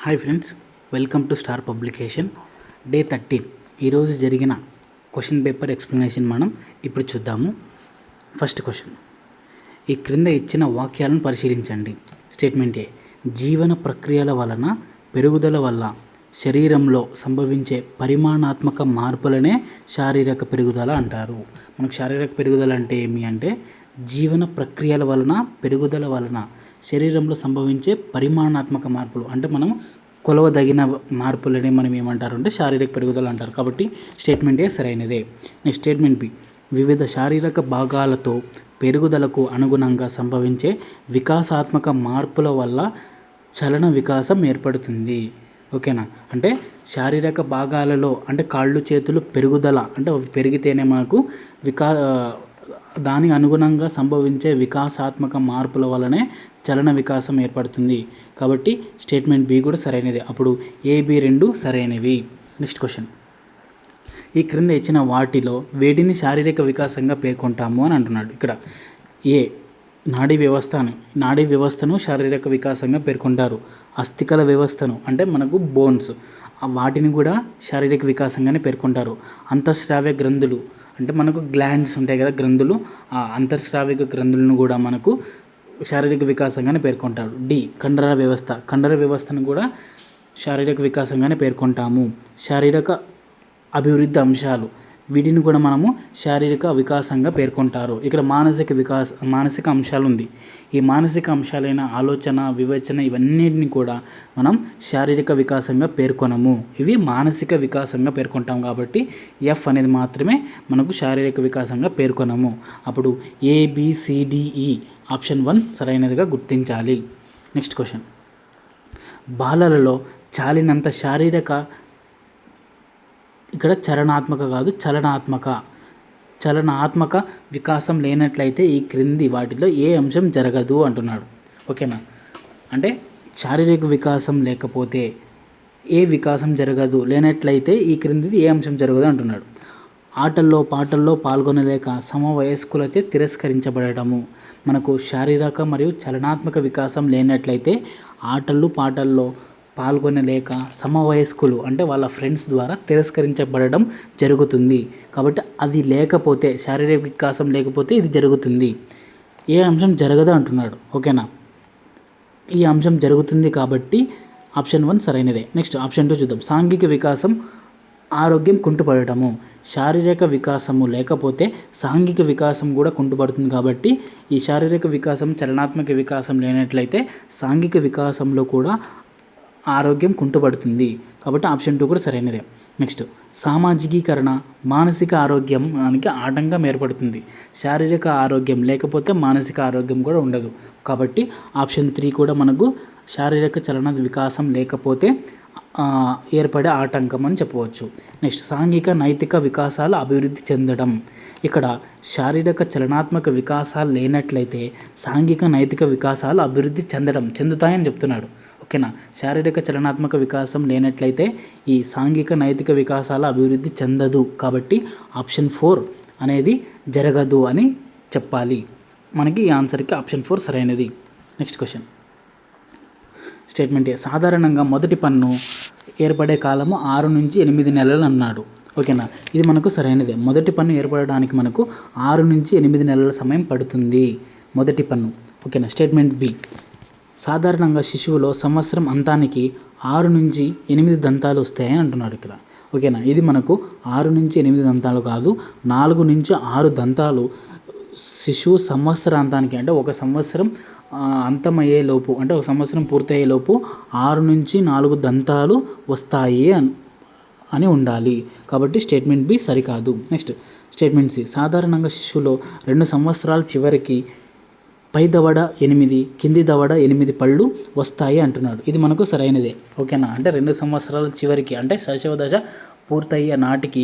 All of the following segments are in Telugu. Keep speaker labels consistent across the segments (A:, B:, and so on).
A: Hi friends, welcome to star publication. Day 13 ఈరోజు జరిగిన క్వశ్చన్ పేపర్ ఎక్స్ప్లెనేషన్ మనం ఇప్పుడు చూద్దాము. ఫస్ట్ క్వశ్చన్, ఈ క్రింద ఇచ్చిన వాక్యాలను పరిశీలించండి. స్టేట్మెంట్ ఏ, జీవన ప్రక్రియల వలన పెరుగుదల వల్ల శరీరంలో సంభవించే పరిమాణాత్మక మార్పులనే శారీరక పెరుగుదల అంటారు. మనకు శారీరక పెరుగుదల అంటే ఏమి అంటే జీవన ప్రక్రియల వలన పెరుగుదల వలన శరీరంలో సంభవించే పరిమాణాత్మక మార్పులు అంటే మనం కొలవదగిన మార్పులని మనం ఏమంటారు అంటే శారీరక పెరుగుదల అంటారు. కాబట్టి స్టేట్మెంట్ ఏ సరైనదే. నెక్స్ట్ స్టేట్మెంట్ బి, వివిధ శారీరక భాగాలతో పెరుగుదలకు అనుగుణంగా సంభవించే వికాసాత్మక మార్పుల వల్ల చలన వికాసం ఏర్పడుతుంది. ఓకేనా, అంటే శారీరక భాగాలలో అంటే కాళ్ళు చేతులు పెరుగుదల అంటే అవి పెరిగితేనే మనకు దానికి అనుగుణంగా సంభవించే వికాసాత్మక మార్పుల వల్లనే చలన వికాసం ఏర్పడుతుంది. కాబట్టి స్టేట్మెంట్ బి కూడా సరైనది. అప్పుడు ఏ, బి రెండు సరైనవి. నెక్స్ట్ క్వశ్చన్, ఈ క్రింద ఇచ్చిన వాటిలో వేటిని శారీరక వికాసంగా పేర్కొంటాము అని అంటున్నాడు. ఇక్కడ ఏ, నాడీ వ్యవస్థను శారీరక వికాసంగా పేర్కొంటారు. అస్థికల వ్యవస్థను అంటే మనకు బోన్స్ వాటిని కూడా శారీరక వికాసంగానే పేర్కొంటారు. అంతఃస్రావ్య గ్రంథులు అంటే మనకు గ్లాండ్స్ ఉంటాయి కదా, గ్రంథులు, ఆ అంతఃస్రావిక గ్రంథులను కూడా మనకు శారీరక వికాసంగానే పేర్కొంటారు. డి, కండర వ్యవస్థను కూడా శారీరక వికాసంగానే పేర్కొంటాము. శారీరక అభివృద్ధి అంశాలు వీటిని కూడా మనము శారీరక వికాసంగా పేర్కొంటారు. ఇక్కడ మానసిక అంశాలు ఉంది. ఈ మానసిక అంశాలైన ఆలోచన, వివేచన ఇవన్నిటిని కూడా మనం శారీరక వికాసంగా పేర్కొనము. ఇవి మానసిక వికాసంగా పేర్కొంటాం. కాబట్టి ఎఫ్ అనేది మాత్రమే మనకు శారీరక వికాసంగా పేర్కొనము. అప్పుడు ఏబిసిడిఈ ఆప్షన్ 1 సరైనదిగా గుర్తించాలి. నెక్స్ట్ క్వశ్చన్, బాలలలో చాలినంత శారీరక, ఇక్కడ చలనాత్మక కాదు చలనాత్మక వికాసం లేనట్లయితే ఈ క్రింది వాటిలో ఏ అంశం జరగదు అంటున్నాడు. ఓకేనా, అంటే శారీరక వికాసం లేకపోతే ఏ వికాసం జరగదు, లేనట్లయితే ఈ క్రిందిది ఏ అంశం జరగదు అంటున్నాడు. ఆటల్లో పాటల్లో పాల్గొనలేక సమవయస్కులచే తిరస్కరించబడటము. మనకు శారీరక మరియు చలనాత్మక వికాసం లేనట్లయితే ఆటలు పాటల్లో పాల్గొనలేక సమవయస్కులు అంటే వాళ్ళ ఫ్రెండ్స్ ద్వారా తిరస్కరించబడడం జరుగుతుంది. కాబట్టి అది లేకపోతే, శారీరక వికాసం లేకపోతే ఇది జరుగుతుంది. ఏ అంశం జరగదు అంటున్నాడు. ఓకేనా, ఈ అంశం జరుగుతుంది కాబట్టి ఆప్షన్ 1 సరైనదే. నెక్స్ట్ ఆప్షన్ 2 చూద్దాం. సాంఘిక వికాసం, ఆరోగ్యం కుంటుపడటము. శారీరక వికాసము లేకపోతే సాంఘిక వికాసం కూడా కుంటుపడుతుంది. కాబట్టి ఈ శారీరక వికాసం, చలనాత్మక వికాసం లేనట్లయితే సాంఘిక వికాసంలో కూడా ఆరోగ్యం కుంటుపడుతుంది. కాబట్టి ఆప్షన్ 2 కూడా సరైనదే. నెక్స్ట్ సామాజికీకరణ, మానసిక ఆరోగ్యానికి ఆటంకం ఏర్పడుతుంది. శారీరక ఆరోగ్యం లేకపోతే మానసిక ఆరోగ్యం కూడా ఉండదు. కాబట్టి ఆప్షన్ 3 కూడా మనకు శారీరక చలన వికాసం లేకపోతే ఏర్పడే ఆటంకం అని చెప్పవచ్చు. నెక్స్ట్ సాంఘిక నైతిక వికాసాలు అభివృద్ధి చెందడం. ఇక్కడ శారీరక చలనాత్మక వికాసాలు లేనట్లయితే సాంఘిక నైతిక వికాసాలు అభివృద్ధి చెందుతాయని చెప్తున్నాడు. ఓకేనా, శారీరక చలనాత్మక వికాసం లేనట్లయితే ఈ సాంఘిక నైతిక వికాసాల అభివృద్ధి చెందదు. కాబట్టి ఆప్షన్ 4 అనేది జరగదు అని చెప్పాలి. మనకి ఈ ఆన్సర్కి ఆప్షన్ 4 సరైనది. నెక్స్ట్ క్వశ్చన్, స్టేట్మెంట్ ఏ, సాధారణంగా మొదటి పన్ను ఏర్పడే కాలము 6 నుంచి 8 నెలలు అన్నాడు. ఓకేనా, ఇది మనకు సరైనదే. మొదటి పన్ను ఏర్పడడానికి మనకు 6 నుంచి 8 నెలల సమయం పడుతుంది మొదటి పన్ను. ఓకేనా, స్టేట్మెంట్ బి, సాధారణంగా శిశువులో సంవత్సరం అంతానికి 6 నుంచి 8 దంతాలు వస్తాయని అంటున్నాడు ఇక్కడ. ఓకేనా, ఇది మనకు 6 నుంచి 8 దంతాలు కాదు, 4 నుంచి 6 దంతాలు శిశువు సంవత్సరాంతానికి అంటే ఒక సంవత్సరం అంతమయ్యేలోపు అంటే ఒక సంవత్సరం పూర్తయ్యేలోపు 6 నుంచి 4 దంతాలు వస్తాయి అని ఉండాలి. కాబట్టి స్టేట్మెంట్ బి సరికాదు. నెక్స్ట్ స్టేట్మెంట్ సి, సాధారణంగా శిశువులో 2 సంవత్సరాల చివరికి పై దవడ 8, కింది దవడ 8 పళ్ళు వస్తాయి అంటున్నాడు. ఇది మనకు సరైనదే. ఓకేనా, అంటే 2 సంవత్సరాల చివరికి అంటే శైశవ దశ పూర్తయ్యే నాటికి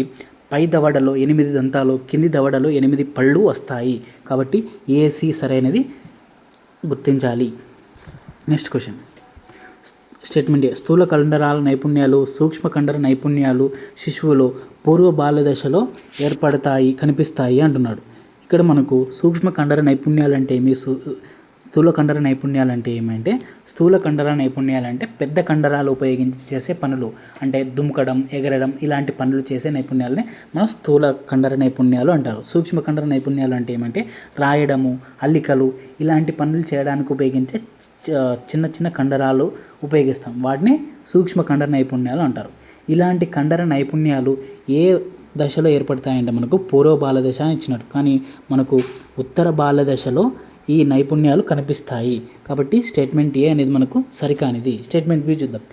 A: పై దవడలో 8 దంతాలు, కింది దవడలో 8 పళ్ళు వస్తాయి. కాబట్టి ఏసి సరైనది గుర్తించాలి. నెక్స్ట్ క్వశ్చన్, స్టేట్మెంట్ ఏ, స్థూల కండరాల నైపుణ్యాలు, సూక్ష్మ కండర నైపుణ్యాలు శిశువులో పూర్వ బాల్య దశలో కనిపిస్తాయి అంటున్నాడు. ఇక్కడ మనకు సూక్ష్మ కండర నైపుణ్యాలు అంటే ఏమి, స్థూల కండర నైపుణ్యాలు అంటే ఏమంటే స్థూల కండర నైపుణ్యాలు అంటే పెద్ద కండరాలు ఉపయోగించి చేసే పనులు, అంటే దుమ్కడం, ఎగరడం ఇలాంటి పనులు చేసే నైపుణ్యాలని మనం స్థూల కండర నైపుణ్యాలు అంటారు. సూక్ష్మ కండర నైపుణ్యాలు అంటే ఏమంటే రాయడము, అల్లికలు ఇలాంటి పనులు చేయడానికి ఉపయోగించే చిన్న చిన్న కండరాలు ఉపయోగిస్తాం, వాటిని సూక్ష్మ కండర నైపుణ్యాలు అంటారు. ఇలాంటి కండర నైపుణ్యాలు ఏ దశలో ఏర్పడతాయంటే మనకు పూర్వ బాల దశ అని ఇచ్చినట్టు, కానీ మనకు ఉత్తర బాల దశలో ఈ నైపుణ్యాలు కనిపిస్తాయి. కాబట్టి స్టేట్మెంట్ ఏ అనేది మనకు సరికానిది. స్టేట్మెంట్ బి చూద్దాం.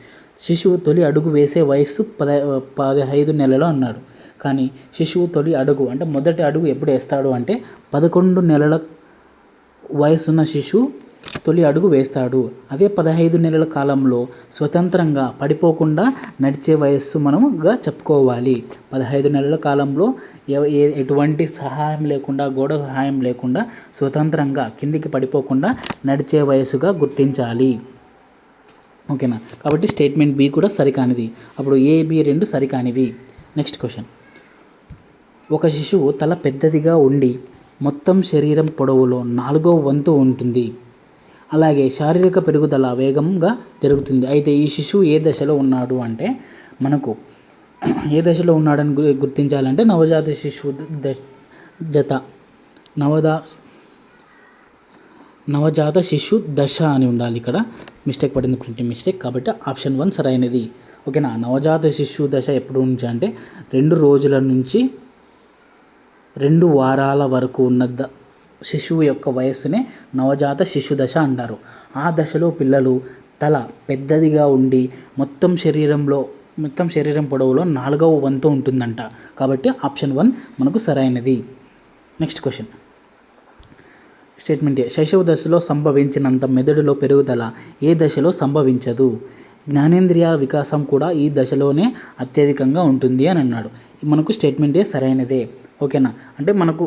A: శిశువు తొలి అడుగు వేసే వయస్సు 15 నెలలు అన్నాడు, కానీ శిశువు తొలి అడుగు అంటే మొదటి అడుగు ఎప్పుడు వేస్తాడు అంటే 11 నెలల వయసున్న శిశువు తొలి అడుగు వేస్తాడు. అదే 15 నెలల కాలంలో స్వతంత్రంగా పడిపోకుండా నడిచే వయస్సు మనముగా చెప్పుకోవాలి. 15 నెలల కాలంలో ఎటువంటి సహాయం లేకుండా, గోడ సహాయం లేకుండా స్వతంత్రంగా కిందికి పడిపోకుండా నడిచే వయస్సుగా గుర్తించాలి. ఓకేనా? కాబట్టి స్టేట్మెంట్ బి కూడా సరికానిది. అప్పుడు ఏ, బి రెండు సరికానివి. Next question. ఒక శిశువు తల పెద్దదిగా ఉండి మొత్తం శరీరం పొడవులో 4వ వంతు ఉంటుంది. అలాగే శారీరక పెరుగుదల వేగంగా జరుగుతుంది. అయితే ఈ శిశువు ఏ దశలో ఉన్నాడు అంటే మనకు ఏ దశలో ఉన్నాడని గుర్తించాలంటే నవజాత శిశువు నవజాత శిశు దశ అని ఉండాలి. ఇక్కడ మిస్టేక్ పడింది, ప్రింటింగ్ మిస్టేక్. కాబట్టి ఆప్షన్ 1 సరైనది. ఓకేనా? నవజాత శిశు దశ ఎప్పుడు నుంచి అంటే 2 రోజుల నుంచి 2 వారాల వరకు ఉన్న శిశువు యొక్క వయస్సునే నవజాత శిశు దశ అంటారు. ఆ దశలో పిల్లలు తల పెద్దదిగా ఉండి మొత్తం శరీరం పొడవులో 4వ వంతు ఉంటుందంట. కాబట్టి ఆప్షన్ 1 మనకు సరైనది. Next question. స్టేట్మెంట్ ఏ. శైశవ దశలో సంభవించినంత మెదడులో పెరుగుదల ఏ దశలో సంభవించదు. జ్ఞానేంద్రియ వికాసం కూడా ఈ దశలోనే అత్యధికంగా ఉంటుంది అని అన్నాడు. మనకు స్టేట్మెంట్ ఏ సరైనదే. ఓకేనా? అంటే మనకు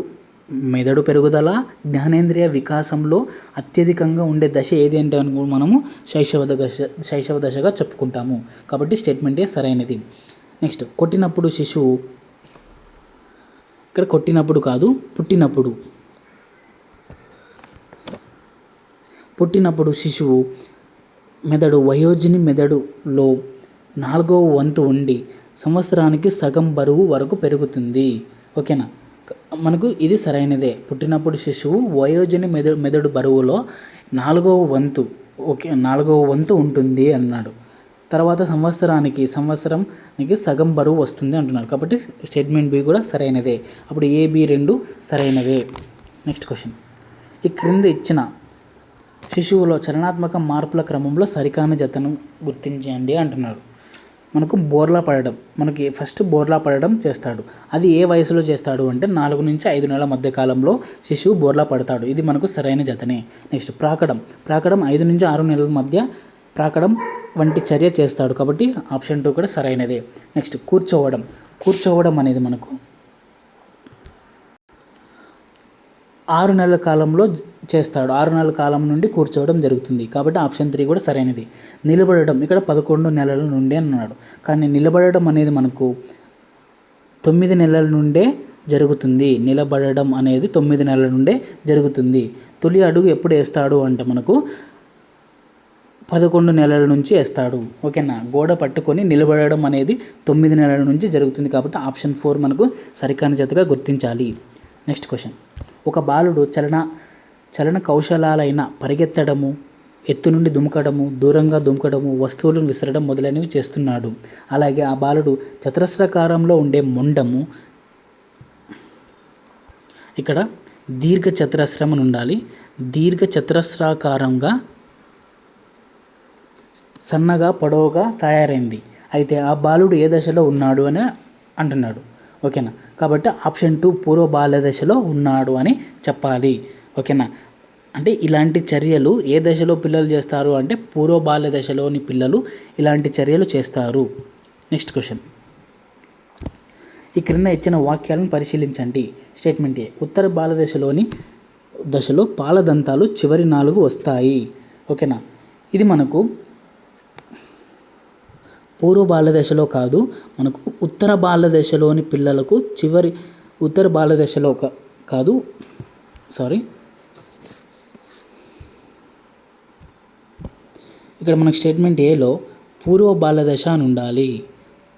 A: మెదడు పెరుగుదల, జ్ఞానేంద్రియ వికాసంలో అత్యధికంగా ఉండే దశ ఏది అంటే మనము శైశవ దశగా చెప్పుకుంటాము. కాబట్టి స్టేట్మెంట్ ఏ సరైనది. నెక్స్ట్. కొట్టినప్పుడు శిశువు, ఇక్కడ కొట్టినప్పుడు కాదు, పుట్టినప్పుడు శిశువు మెదడు వయోజని మెదడులో 4వ వంతు ఉండి సంవత్సరానికి సగం బరువు వరకు పెరుగుతుంది. ఓకేనా? మనకు ఇది సరైనదే. పుట్టినప్పుడు శిశువు వయోజని మెదడు బరువులో 4వ వంతు ఉంటుంది అన్నాడు. తర్వాత సంవత్సరానికి సగం బరువు వస్తుంది అంటున్నాడు. కాబట్టి స్టేట్మెంట్ బి కూడా సరైనదే. అప్పుడు ఏ, బి రెండు సరైనవే. Next question. ఈ క్రింద ఇచ్చిన శిశువులో చలనాత్మక మార్పుల క్రమంలో సరికాని జతను గుర్తించండి అంటున్నాడు. మనకి ఫస్ట్ బోర్లా పడడం చేస్తాడు. అది ఏ వయసులో చేస్తాడు అంటే 4 నుంచి 5 నెలల మధ్య కాలంలో శిశువు బోర్లా పడతాడు. ఇది మనకు సరైన జతనే. నెక్స్ట్. ప్రాకడం 5 నుంచి 6 నెలల మధ్య ప్రాకడం వంటి చర్య చేస్తాడు. కాబట్టి ఆప్షన్ 2 కూడా సరైనదే. నెక్స్ట్. కూర్చోవడం అనేది మనకు 6 నెలల కాలంలో చేస్తాడు. 6 నెలల కాలం నుండి కూర్చోవడం జరుగుతుంది. కాబట్టి ఆప్షన్ 3 కూడా సరైనది. నిలబడడం ఇక్కడ 11 నెలల నుండి అన్నాడు. కానీ నిలబడడం అనేది మనకు 9 నెలల నుండే జరుగుతుంది. నిలబడడం అనేది 9 నెలల నుండే జరుగుతుంది. తొలి అడుగు ఎప్పుడు వేస్తాడు అంటే మనకు 11 నెలల నుంచి వేస్తాడు. ఓకేనా? గోడ పట్టుకొని నిలబడడం అనేది 9 నెలల నుంచి జరుగుతుంది. కాబట్టి ఆప్షన్ 4 మనకు సరికాని జతగా గుర్తించాలి. Next question. ఒక బాలుడు చలన కౌశలాలైన పరిగెత్తడము, ఎత్తు నుండి దుమకడము, దూరంగా దుమకడము, వస్తువులను విసరడం మొదలైనవి చేస్తున్నాడు. అలాగే ఆ బాలుడు చతురస్రాకారంలో ఉండే మొండము, ఇక్కడ దీర్ఘ చతురస్రం అని ఉండాలి, దీర్ఘ చతురస్రాకారంగా సన్నగా పొడవుగా తయారైంది. అయితే ఆ బాలుడు ఏ దశలో ఉన్నాడు అని అంటున్నాడు. ఓకేనా? కాబట్టి ఆప్షన్ 2 పూర్వ బాల్య దశలో ఉన్నాడు అని చెప్పాలి. ఓకేనా? అంటే ఇలాంటి చర్యలు ఏ దశలో పిల్లలు చేస్తారు అంటే పూర్వ బాల్య దశలోని పిల్లలు ఇలాంటి చర్యలు చేస్తారు. Next question. ఈ క్రింద ఇచ్చిన వాక్యాలను పరిశీలించండి. స్టేట్మెంట్ ఏ. ఉత్తర బాల్య దశలో పాలదంతాలు చివరి 4 వస్తాయి. ఓకేనా? ఇది మనకు పూర్వ బాల్య దశలో కాదు, మనకు ఉత్తర బాల్య దశలోని పిల్లలకు ఉత్తర బాల్య దశలో కాదు, ఇక్కడ మనకు స్టేట్మెంట్ ఏలో పూర్వ బాలదశ అని ఉండాలి.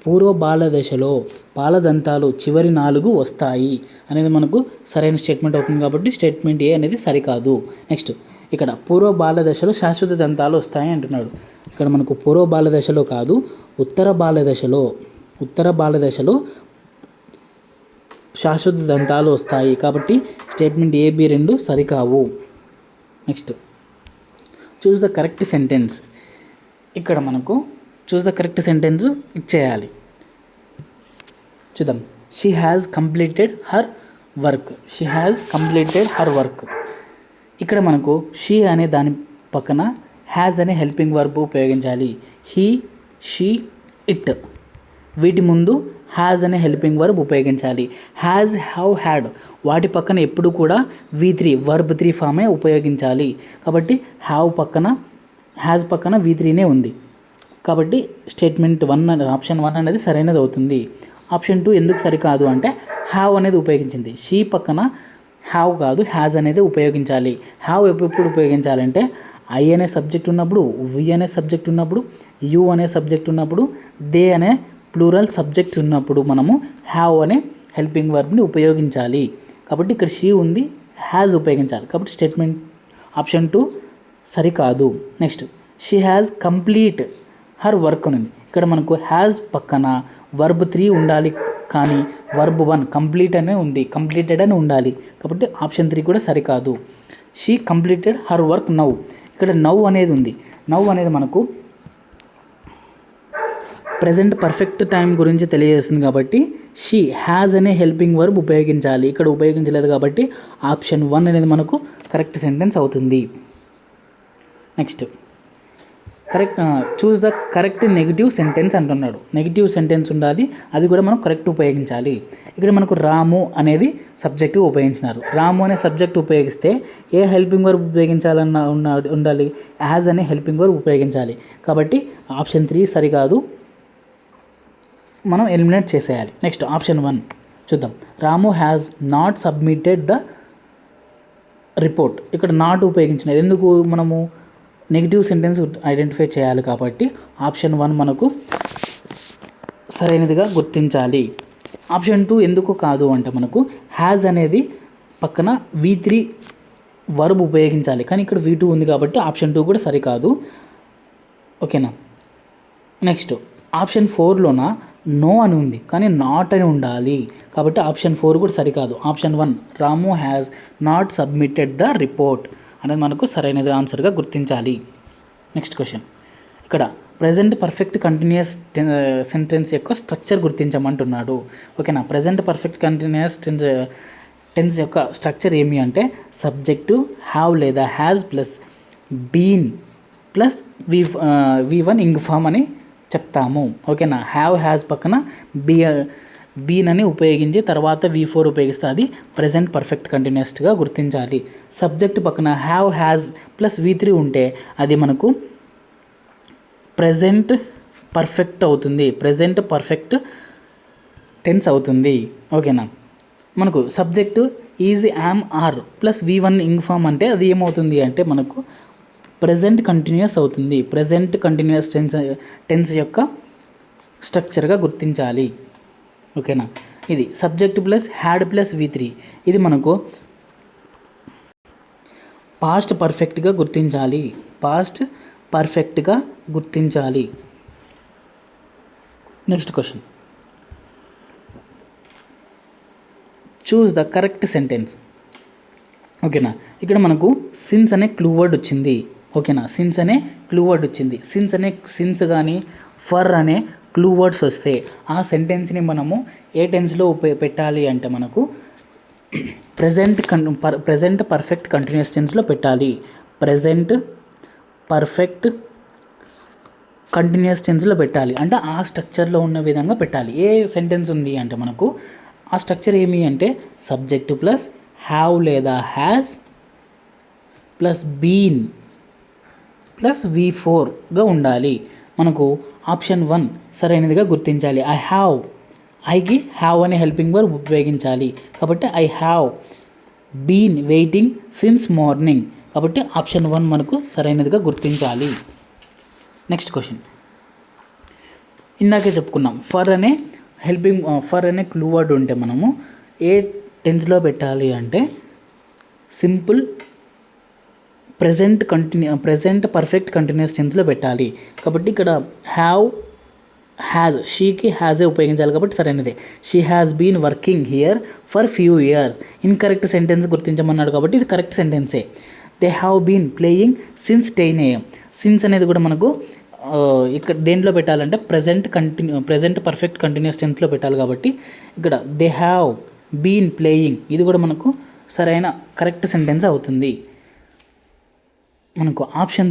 A: పూర్వ బాలదశలో బాలదంతాలు చివరి 4 వస్తాయి అనేది మనకు సరైన స్టేట్మెంట్ అవుతుంది కాబట్టి స్టేట్మెంట్ ఏ అనేది సరికాదు. నెక్స్ట్ ఇక్కడ పూర్వ బాలదశలో శాశ్వత దంతాలు వస్తాయి అంటున్నాడు. ఇక్కడ మనకు పూర్వ బాలదశలో కాదు, ఉత్తర బాలదశలో శాశ్వత దంతాలు వస్తాయి కాబట్టి స్టేట్మెంట్ ఏ, బి రెండు సరికావు. Next choose the correct sentence. ఇక్కడ మనకు చూస్ ద కరెక్ట్ సెంటెన్స్ ఇచ్చేయాలి. చూద్దాం. She has completed her work. ఇక్కడ మనకు షీ అనే దాని పక్కన హ్యాజ్ అనే హెల్పింగ్ వర్బ్ ఉపయోగించాలి. హీ, షీ, ఇట్ వీటి ముందు హ్యాజ్ అనే హెల్పింగ్ వర్బ్ ఉపయోగించాలి. హ్యాజ్, హ్యావ్, హ్యాడ్ వాటి పక్కన ఎప్పుడు కూడా V3 వర్బ్ 3 ఫామే ఉపయోగించాలి. కాబట్టి హ్యాజ్ పక్కన V3నే ఉంది కాబట్టి స్టేట్మెంట్ 1 ఆప్షన్ 1 అనేది సరైనది అవుతుంది. ఆప్షన్ 2 ఎందుకు సరికాదు అంటే హ్యావ్ అనేది ఉపయోగించింది. షీ పక్కన హ్యావ్ కాదు హ్యాజ్ అనేది ఉపయోగించాలి. హ్యావ్ ఎప్పుడు ఉపయోగించాలంటే ఐ అనే సబ్జెక్ట్ ఉన్నప్పుడు, వి అనే సబ్జెక్ట్ ఉన్నప్పుడు, యు అనే సబ్జెక్ట్ ఉన్నప్పుడు, దే అనే ప్లూరల్ సబ్జెక్ట్ ఉన్నప్పుడు మనము హ్యావ్ అనే హెల్పింగ్ వర్బ్ని ఉపయోగించాలి. కాబట్టి ఇక్కడ షీ ఉంది, హ్యాజ్ ఉపయోగించాలి కాబట్టి స్టేట్మెంట్ ఆప్షన్ 2 సరికాదు. Next she has complete her work ఉంది. ఇక్కడ మనకు హ్యాజ్ పక్కన వర్బ్ 3 ఉండాలి కానీ వర్బ్ 1 కంప్లీటెడ్ అని ఉండాలి కాబట్టి ఆప్షన్ 3 కూడా సరికాదు. She completed her work now. ఇక్కడ నౌ అనేది ఉంది. నౌ అనేది మనకు ప్రజెంట్ పర్ఫెక్ట్ టైం గురించి తెలియజేస్తుంది కాబట్టి షీ హ్యాజ్ అనే హెల్పింగ్ వర్బ్ ఉపయోగించాలి. ఇక్కడ ఉపయోగించలేదు కాబట్టి ఆప్షన్ 1 అనేది మనకు కరెక్ట్ సెంటెన్స్ అవుతుంది. Next choose the correct negative sentence అంటున్నాడు. నెగిటివ్ సెంటెన్స్ ఉండాలి, అది కూడా మనం కరెక్ట్ ఉపయోగించాలి. ఇక్కడ మనకు రాము అనేది సబ్జెక్టు ఉపయోగించినారు. రాము అనే సబ్జెక్ట్ ఉపయోగిస్తే ఏ హెల్పింగ్ వర్బ్ ఉపయోగించాలన్న ఉండాలి, యాజ్ అనే హెల్పింగ్ వర్బ్ ఉపయోగించాలి. కాబట్టి ఆప్షన్ 3 సరికాదు, మనం ఎలిమినేట్ చేసేయాలి. నెక్స్ట్ ఆప్షన్ 1 చూద్దాం. Ramu has not submitted the report. ఇక్కడ నాట్ ఉపయోగించినారు. ఎందుకు మనము నెగిటివ్ సెంటెన్స్ ఐడెంటిఫై చేయాలి కాబట్టి ఆప్షన్ 1 మనకు సరైనదిగా గుర్తించాలి. ఆప్షన్ 2 ఎందుకు కాదు అంటే మనకు హ్యాజ్ అనేది పక్కన V3 వర్బ్ ఉపయోగించాలి కానీ ఇక్కడ V2 ఉంది కాబట్టి ఆప్షన్ 2 కూడా సరికాదు. ఓకేనా. నెక్స్ట్ ఆప్షన్ 4లోన నో అని ఉంది కానీ నాట్ అని ఉండాలి కాబట్టి ఆప్షన్ 4 కూడా సరికాదు. Option 1 Ramu has not submitted the report అనేది మనకు సరైనది ఆన్సర్గా గుర్తించాలి. Next question. ఇక్కడ ప్రజెంట్ పర్ఫెక్ట్ కంటిన్యూస్ సెంటెన్స్ యొక్క స్ట్రక్చర్ గుర్తించమంటున్నాడు. ఓకేనా. ప్రజెంట్ పర్ఫెక్ట్ కంటిన్యూస్ టెన్స్ యొక్క స్ట్రక్చర్ ఏమి అంటే సబ్జెక్టు హ్యావ్ లేదా has plus been plus V1 ing form అని చెప్తాము. ఓకేనా. హ్యావ్ హ్యాజ్ పక్కన బీన్ అని ఉపయోగించి తర్వాత V4 ఉపయోగిస్తే అది ప్రజెంట్ పర్ఫెక్ట్ కంటిన్యూస్గా గుర్తించాలి. సబ్జెక్ట్ పక్కన హ్యావ్ హ్యాజ్ ప్లస్ V3 ఉంటే అది మనకు ప్రజెంట్ పర్ఫెక్ట్ అవుతుంది, ప్రజెంట్ పర్ఫెక్ట్ టెన్స్ అవుతుంది. ఓకేనా. మనకు subject is am are plus V1 ing form అంటే అది ఏమవుతుంది అంటే మనకు ప్రజెంట్ కంటిన్యూస్ అవుతుంది. ప్రజెంట్ కంటిన్యూస్ టెన్స్ యొక్క స్ట్రక్చర్గా గుర్తించాలి. ఓకేనా. ఇది subject plus had plus V3 ఇది మనకు పాస్ట్ పర్ఫెక్ట్గా గుర్తించాలి. Next question. Choose the correct sentence. ఓకేనా. ఇక్కడ మనకు సిన్స్ అనే క్లూ వర్డ్ వచ్చింది. ఓకేనా. సిన్స్ కానీ ఫర్ అనే క్లూ వర్డ్స్ వస్తే ఆ సెంటెన్స్ని మనము ఏ టెన్స్లో పెట్టాలి అంటే మనకు ప్రజెంట్ పర్ఫెక్ట్ కంటిన్యూస్ టెన్స్లో పెట్టాలి. ప్రజెంట్ పర్ఫెక్ట్ కంటిన్యూస్ టెన్స్లో పెట్టాలి అంటే ఆ స్ట్రక్చర్లో ఉన్న విధంగా పెట్టాలి. ఏ సెంటెన్స్ ఉంది అంటే మనకు ఆ స్ట్రక్చర్ ఏమి అంటే సబ్జెక్టు ప్లస్ హ్యావ్ లేదా హ్యాజ్ ప్లస్ బీన్ ప్లస్ V4గా ఉండాలి. మనకు ఆప్షన్ 1 సరైనదిగా గుర్తించాలి. ఐకి హ్యావ్ అనే హెల్పింగ్ వర్బ్ ఉపయోగించాలి కాబట్టి I have been waiting since morning కాబట్టి ఆప్షన్ 1 మనకు సరైనదిగా గుర్తించాలి. నెక్స్ట్ క్వశ్చన్, ఇందాకే చెప్పుకున్నాం ఫర్ అనే క్లూ వర్డ్ ఉంటే మనము ఏ టెన్స్లో పెట్టాలి అంటే సింపుల్ ప్రెజెంట్ పర్ఫెక్ట్ కంటిన్యూస్ టెన్స్లో పెట్టాలి. కాబట్టి ఇక్కడ షీకి హ్యాజే ఉపయోగించాలి కాబట్టి సరైనదే. She has been working here for few years. Incorrect sentence గుర్తించమన్నాడు కాబట్టి ఇది కరెక్ట్ సెంటెన్సే. They have been playing since 10 AM. Since అనేది కూడా మనకు ఇక్కడ దేంట్లో పెట్టాలంటే ప్రెజెంట్ పర్ఫెక్ట్ కంటిన్యూస్ టెన్స్లో పెట్టాలి కాబట్టి ఇక్కడ దే హ్యావ్ బీన్ ప్లేయింగ్ ఇది కూడా మనకు సరైన కరెక్ట్ సెంటెన్స్ అవుతుంది. మనకు ఆప్షన్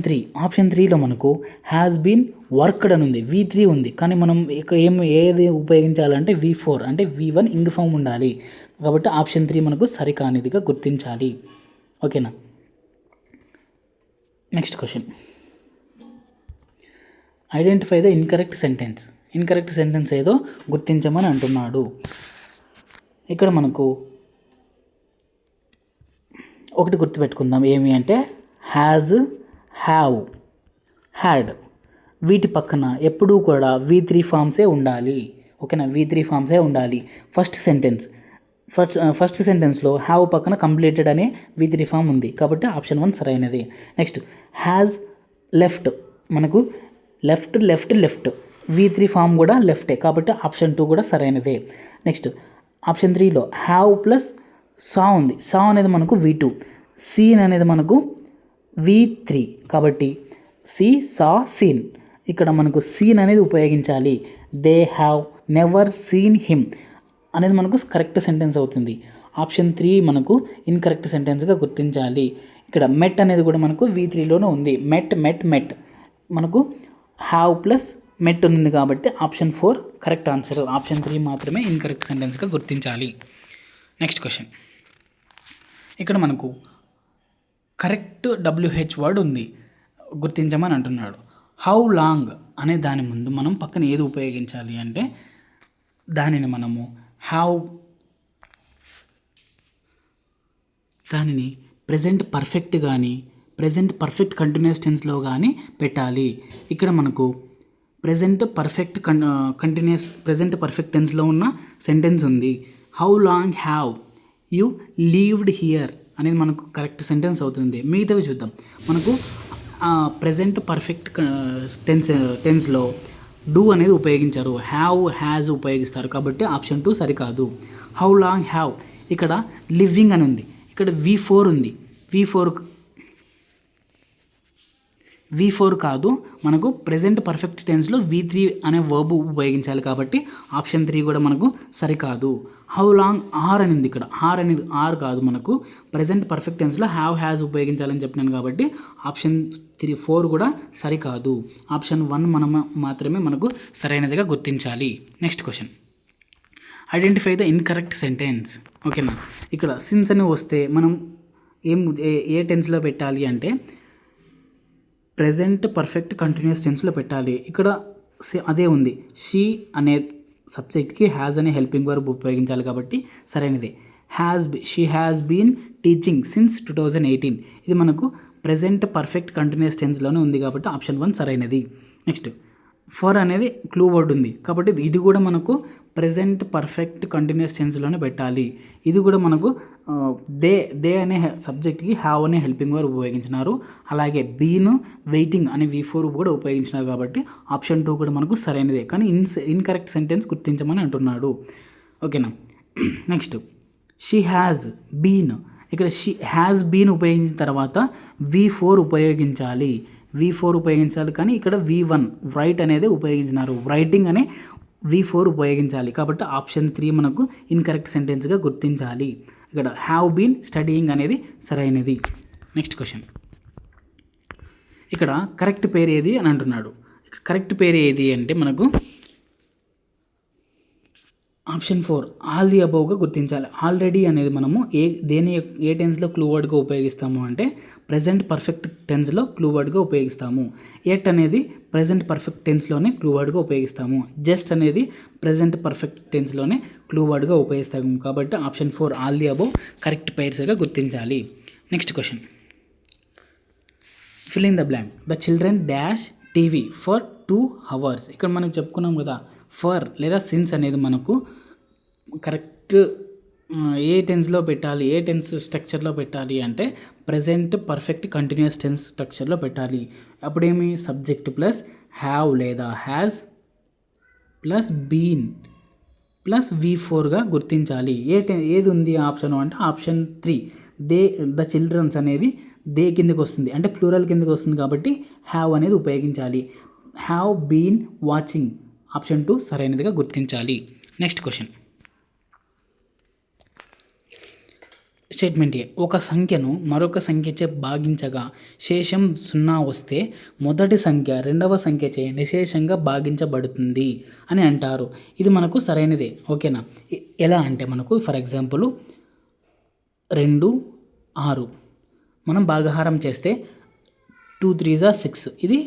A: 3లో మనకు హ్యాస్ బీన్ వర్క్డ్ అని ఉంది, V3 ఉంది, కానీ మనం ఇక్కడ ఏది ఉపయోగించాలంటే V4 అంటే V1 ఇంగ్ ఫామ్ ఉండాలి కాబట్టి ఆప్షన్ 3 మనకు సరికానిదిగా గుర్తించాలి. ఓకేనా. Next question, identify the incorrect sentence ఏదో గుర్తించమని అంటున్నాడు. ఇక్కడ మనకు ఒకటి గుర్తుపెట్టుకుందాం, ఏమి అంటే హ్యాజ్, హ్యావ్, హ్యాడ్ వీటి పక్కన ఎప్పుడూ కూడా V3 ఫామ్సే ఉండాలి. ఓకేనా, V3 ఫామ్సే ఉండాలి. ఫస్ట్ సెంటెన్స్లో హ్యావ్ పక్కన కంప్లీటెడ్ అనే V3 ఫామ్ ఉంది కాబట్టి ఆప్షన్ 1 సరైనది. నెక్స్ట్ హ్యాజ్ లెఫ్ట్, మనకు లెఫ్ట్ V3 ఫామ్ కూడా లెఫ్టే కాబట్టి ఆప్షన్ 2 కూడా సరైనదే. నెక్స్ట్ ఆప్షన్ 3లో హ్యావ్ ప్లస్ సా ఉంది, సా అనేది మనకు V2, సీన్ అనేది మనకు V3 కాబట్టి సీన్ ఇక్కడ మనకు సీన్ అనేది ఉపయోగించాలి. They have never seen him అనేది మనకు కరెక్ట్ సెంటెన్స్ అవుతుంది. ఆప్షన్ 3 మనకు ఇన్కరెక్ట్ సెంటెన్స్గా గుర్తించాలి. ఇక్కడ మెట్ అనేది కూడా మనకు V3లోనే ఉంది. మెట్ మనకు హ్యావ్ ప్లస్ మెట్ ఉంది కాబట్టి ఆప్షన్ 4 కరెక్ట్ ఆన్సర్. ఆప్షన్ 3 మాత్రమే ఇన్కరెక్ట్ సెంటెన్స్గా గుర్తించాలి. నెక్స్ట్ క్వశ్చన్, ఇక్కడ మనకు కరెక్ట్ WH వర్డ్ ఉంది, గుర్తించమని అంటున్నాడు. హౌ లాంగ్ అనే దాని ముందు మనం పక్కన ఏది ఉపయోగించాలి అంటే దానిని మనము దానిని ప్రెజెంట్ పర్ఫెక్ట్ కంటిన్యూస్ టెన్స్లో కానీ పెట్టాలి. ఇక్కడ మనకు ప్రెజెంట్ పర్ఫెక్ట్ టెన్స్లో ఉన్న సెంటెన్స్ ఉంది. How long have you లీవ్డ్ here అనేది మనకు కరెక్ట్ సెంటెన్స్ అవుతుంది. మిగతావి చూద్దాం. మనకు ప్రెజెంట్ పర్ఫెక్ట్ టెన్స్లో డూ అనేది ఉపయోగించారు, హ్యాజ్ ఉపయోగిస్తారు కాబట్టి ఆప్షన్ 2 సరికాదు. హౌ లాంగ్ హ్యావ్ ఇక్కడ లివింగ్ అని ఉంది, ఇక్కడ V4 ఉంది, V4 కాదు, మనకు ప్రెజెంట్ పర్ఫెక్ట్ టెన్స్లో V3 అనే వర్బ్ ఉపయోగించాలి కాబట్టి ఆప్షన్ 3 కూడా మనకు సరికాదు. హౌ లాంగ్ ఆర్ అని ఉంది, ఇక్కడ ఆర్ కాదు, మనకు ప్రెజెంట్ పర్ఫెక్ట్ టెన్స్లో హ్యాజ్ ఉపయోగించాలని చెప్పినాను కాబట్టి ఆప్షన్ 4 కూడా సరికాదు. ఆప్షన్ 1 మనం మాత్రమే మనకు సరైనదిగా గుర్తించాలి. Next question, identify the incorrect sentence. ఓకేనా, ఇక్కడ సిన్స్ అని వస్తే మనం ఏ టెన్స్లో పెట్టాలి అంటే ప్రెజెంట్ పర్ఫెక్ట్ కంటిన్యూస్ టెన్స్లో పెట్టాలి. ఇక్కడ అదే ఉంది, షీ అనే సబ్జెక్ట్కి హ్యాజ్ అనే హెల్పింగ్ వర్బ్ ఉపయోగించాలి కాబట్టి సరైనదే. She has been teaching since 2018 ఇది మనకు ప్రెజెంట్ పర్ఫెక్ట్ కంటిన్యూస్ టెన్స్లోనే ఉంది కాబట్టి ఆప్షన్ 1 సరైనది. నెక్స్ట్ ఫర్ అనేది క్లూ వర్డ్ ఉంది కాబట్టి ఇది కూడా మనకు ప్రెజెంట్ పర్ఫెక్ట్ కంటిన్యూస్ టెన్స్లోనే పెట్టాలి. ఇది కూడా మనకు దే అనే సబ్జెక్ట్కి హ్యావ్ అనే హెల్పింగ్ వర్బ్ ఉపయోగించినారు, అలాగే బీన్ వెయిటింగ్ అనే V4 కూడా ఉపయోగించినారు కాబట్టి ఆప్షన్ 2 కూడా మనకు సరైనదే, కానీ ఇన్కరెక్ట్ సెంటెన్స్ గుర్తించమని అంటున్నాడు. ఓకేనా. నెక్స్ట్ షీ హ్యాజ్ బీన్, ఇక్కడ షీ హ్యాజ్ బీన్ ఉపయోగించిన తర్వాత V4 ఉపయోగించాలి కానీ ఇక్కడ V1 రైట్ అనేది ఉపయోగించినారు, రైటింగ్ అనే V4 ఉపయోగించాలి కాబట్టి ఆప్షన్ 3 మనకు ఇన్కరెక్ట్ సెంటెన్స్గా గుర్తించాలి. ఇక్కడ హ్యావ్ బీన్ స్టడీయింగ్ అనేది సరైనది. నెక్స్ట్ క్వశ్చన్, ఇక్కడ కరెక్ట్ పేరు ఏది అని అంటున్నాడు. కరెక్ట్ పేరు ఏది అంటే మనకు ఆప్షన్ 4 ఆల్ ది అబౌవ్గా గుర్తించాలి. ఆల్రెడీ అనేది మనము ఏ టెన్స్లో క్లూ వర్డ్గా ఉపయోగిస్తాము అంటే ప్రెజెంట్ పర్ఫెక్ట్ టెన్స్లో క్లూ వర్డ్గా ఉపయోగిస్తాము. ఎట్ అనేది ప్రెజెంట్ పర్ఫెక్ట్ టెన్స్లోనే క్లూ వర్డ్గా ఉపయోగిస్తాము. జస్ట్ అనేది ప్రెజెంట్ పర్ఫెక్ట్ టెన్స్లోనే క్లూ వర్డ్గా ఉపయోగిస్తాము కాబట్టి option 4 all the above correct పేర్స్గా గుర్తించాలి. Next question, fill in the blank. The children dash TV for 2 hours. ఇక్కడ మనం చెప్పుకున్నాం కదా, ఫర్ లేదా సిన్స్ అనేది మనకు కరెక్ట్ ఏ టెన్స్లో పెట్టాలి, ఏ టెన్స్ స్ట్రక్చర్లో పెట్టాలి అంటే ప్రజెంట్ పర్ఫెక్ట్ కంటిన్యూస్ టెన్స్ స్ట్రక్చర్లో పెట్టాలి. అప్పుడేమి సబ్జెక్ట్ ప్లస్ హ్యావ్ లేదా హ్యాజ్ ప్లస్ బీన్ ప్లస్ V4గా గుర్తించాలి. ఏది ఉంది ఆప్షన్ అంటే ఆప్షన్ 3 ద చిల్డ్రన్స్ అనేది దే కిందకి వస్తుంది, అంటే ప్లూరల్ కిందకి వస్తుంది కాబట్టి హ్యావ్ అనేది ఉపయోగించాలి. హ్యావ్ బీన్ వాచింగ్ ఆప్షన్ 2 సరైనదిగా గుర్తించాలి. Next question. స్టేట్మెంట్ ఏ, ఒక సంఖ్యను మరొక సంఖ్యచే భాగించగా శేషం 0 వస్తే మొదటి సంఖ్య రెండవ సంఖ్యచే నిశేషంగా భాగించబడుతుంది అని అంటారు. ఇది మనకు సరైనదే. ఓకేనా? ఎలా అంటే మనకు ఫర్ ఎగ్జాంపుల్ 2, 6 మనం భాగహారం చేస్తే 2 3 6, ఇది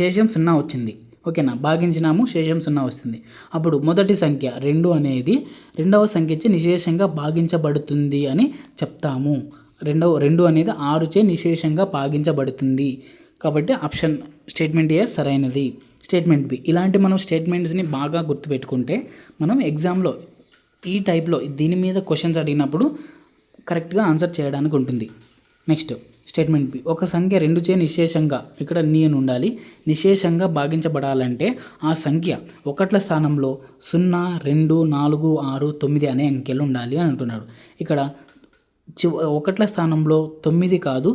A: శేషం 0 వచ్చింది. ఓకేనా? భాగించినాము, శేషం 0 వస్తుంది. అప్పుడు మొదటి సంఖ్య 2 అనేది రెండవ సంఖ్యచే నిశేషంగా భాగించబడుతుంది అని చెప్తాము. 2 అనేది 6చే నిశేషంగా భాగించబడుతుంది. కాబట్టి ఆప్షన్ స్టేట్మెంట్ ఏ సరైనది. స్టేట్మెంట్ బి, ఇలాంటి మనం స్టేట్మెంట్స్ని బాగా గుర్తుపెట్టుకుంటే మనం ఎగ్జామ్లో ఈ టైప్లో దీని మీద క్వశ్చన్స్ అడిగినప్పుడు కరెక్ట్గా ఆన్సర్ చేయడానికి ఉంటుంది. నెక్స్ట్ స్టేట్మెంట్ బి, ఒక సంఖ్య 2చే నిశేషంగా, ఇక్కడ నీ అని ఉండాలి, నిశేషంగా భాగించబడాలంటే ఆ సంఖ్య ఒకట్ల స్థానంలో 0, 2, 4, 6, 9 అనే అంకెలు ఉండాలి అని అంటున్నాడు. ఇక్కడ ఒకట్ల స్థానంలో 9 కాదు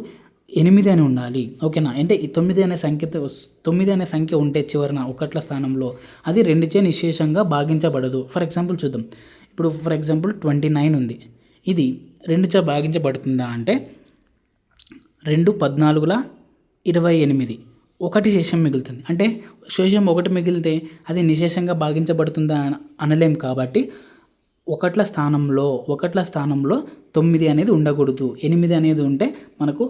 A: 8 అని ఉండాలి. ఓకేనా? అంటే ఈ 9 అనే సంఖ్య ఉంటే చివరన ఒకట్ల స్థానంలో అది 2చే నిశేషంగా భాగించబడదు. ఫర్ ఎగ్జాంపుల్ చూద్దాం. ఇప్పుడు ఫర్ ఎగ్జాంపుల్ 29 ఉంది, ఇది 2చే భాగించబడుతుందా అంటే 2 14 28, ఒకటి శేషం మిగులుతుంది. అంటే శేషం 1 మిగిలితే అది నిశేషంగా భాగించబడుతుందా అనలేం. కాబట్టి ఒకట్ల స్థానంలో 9 అనేది ఉండకూడదు, 8 అనేది ఉంటే మనకు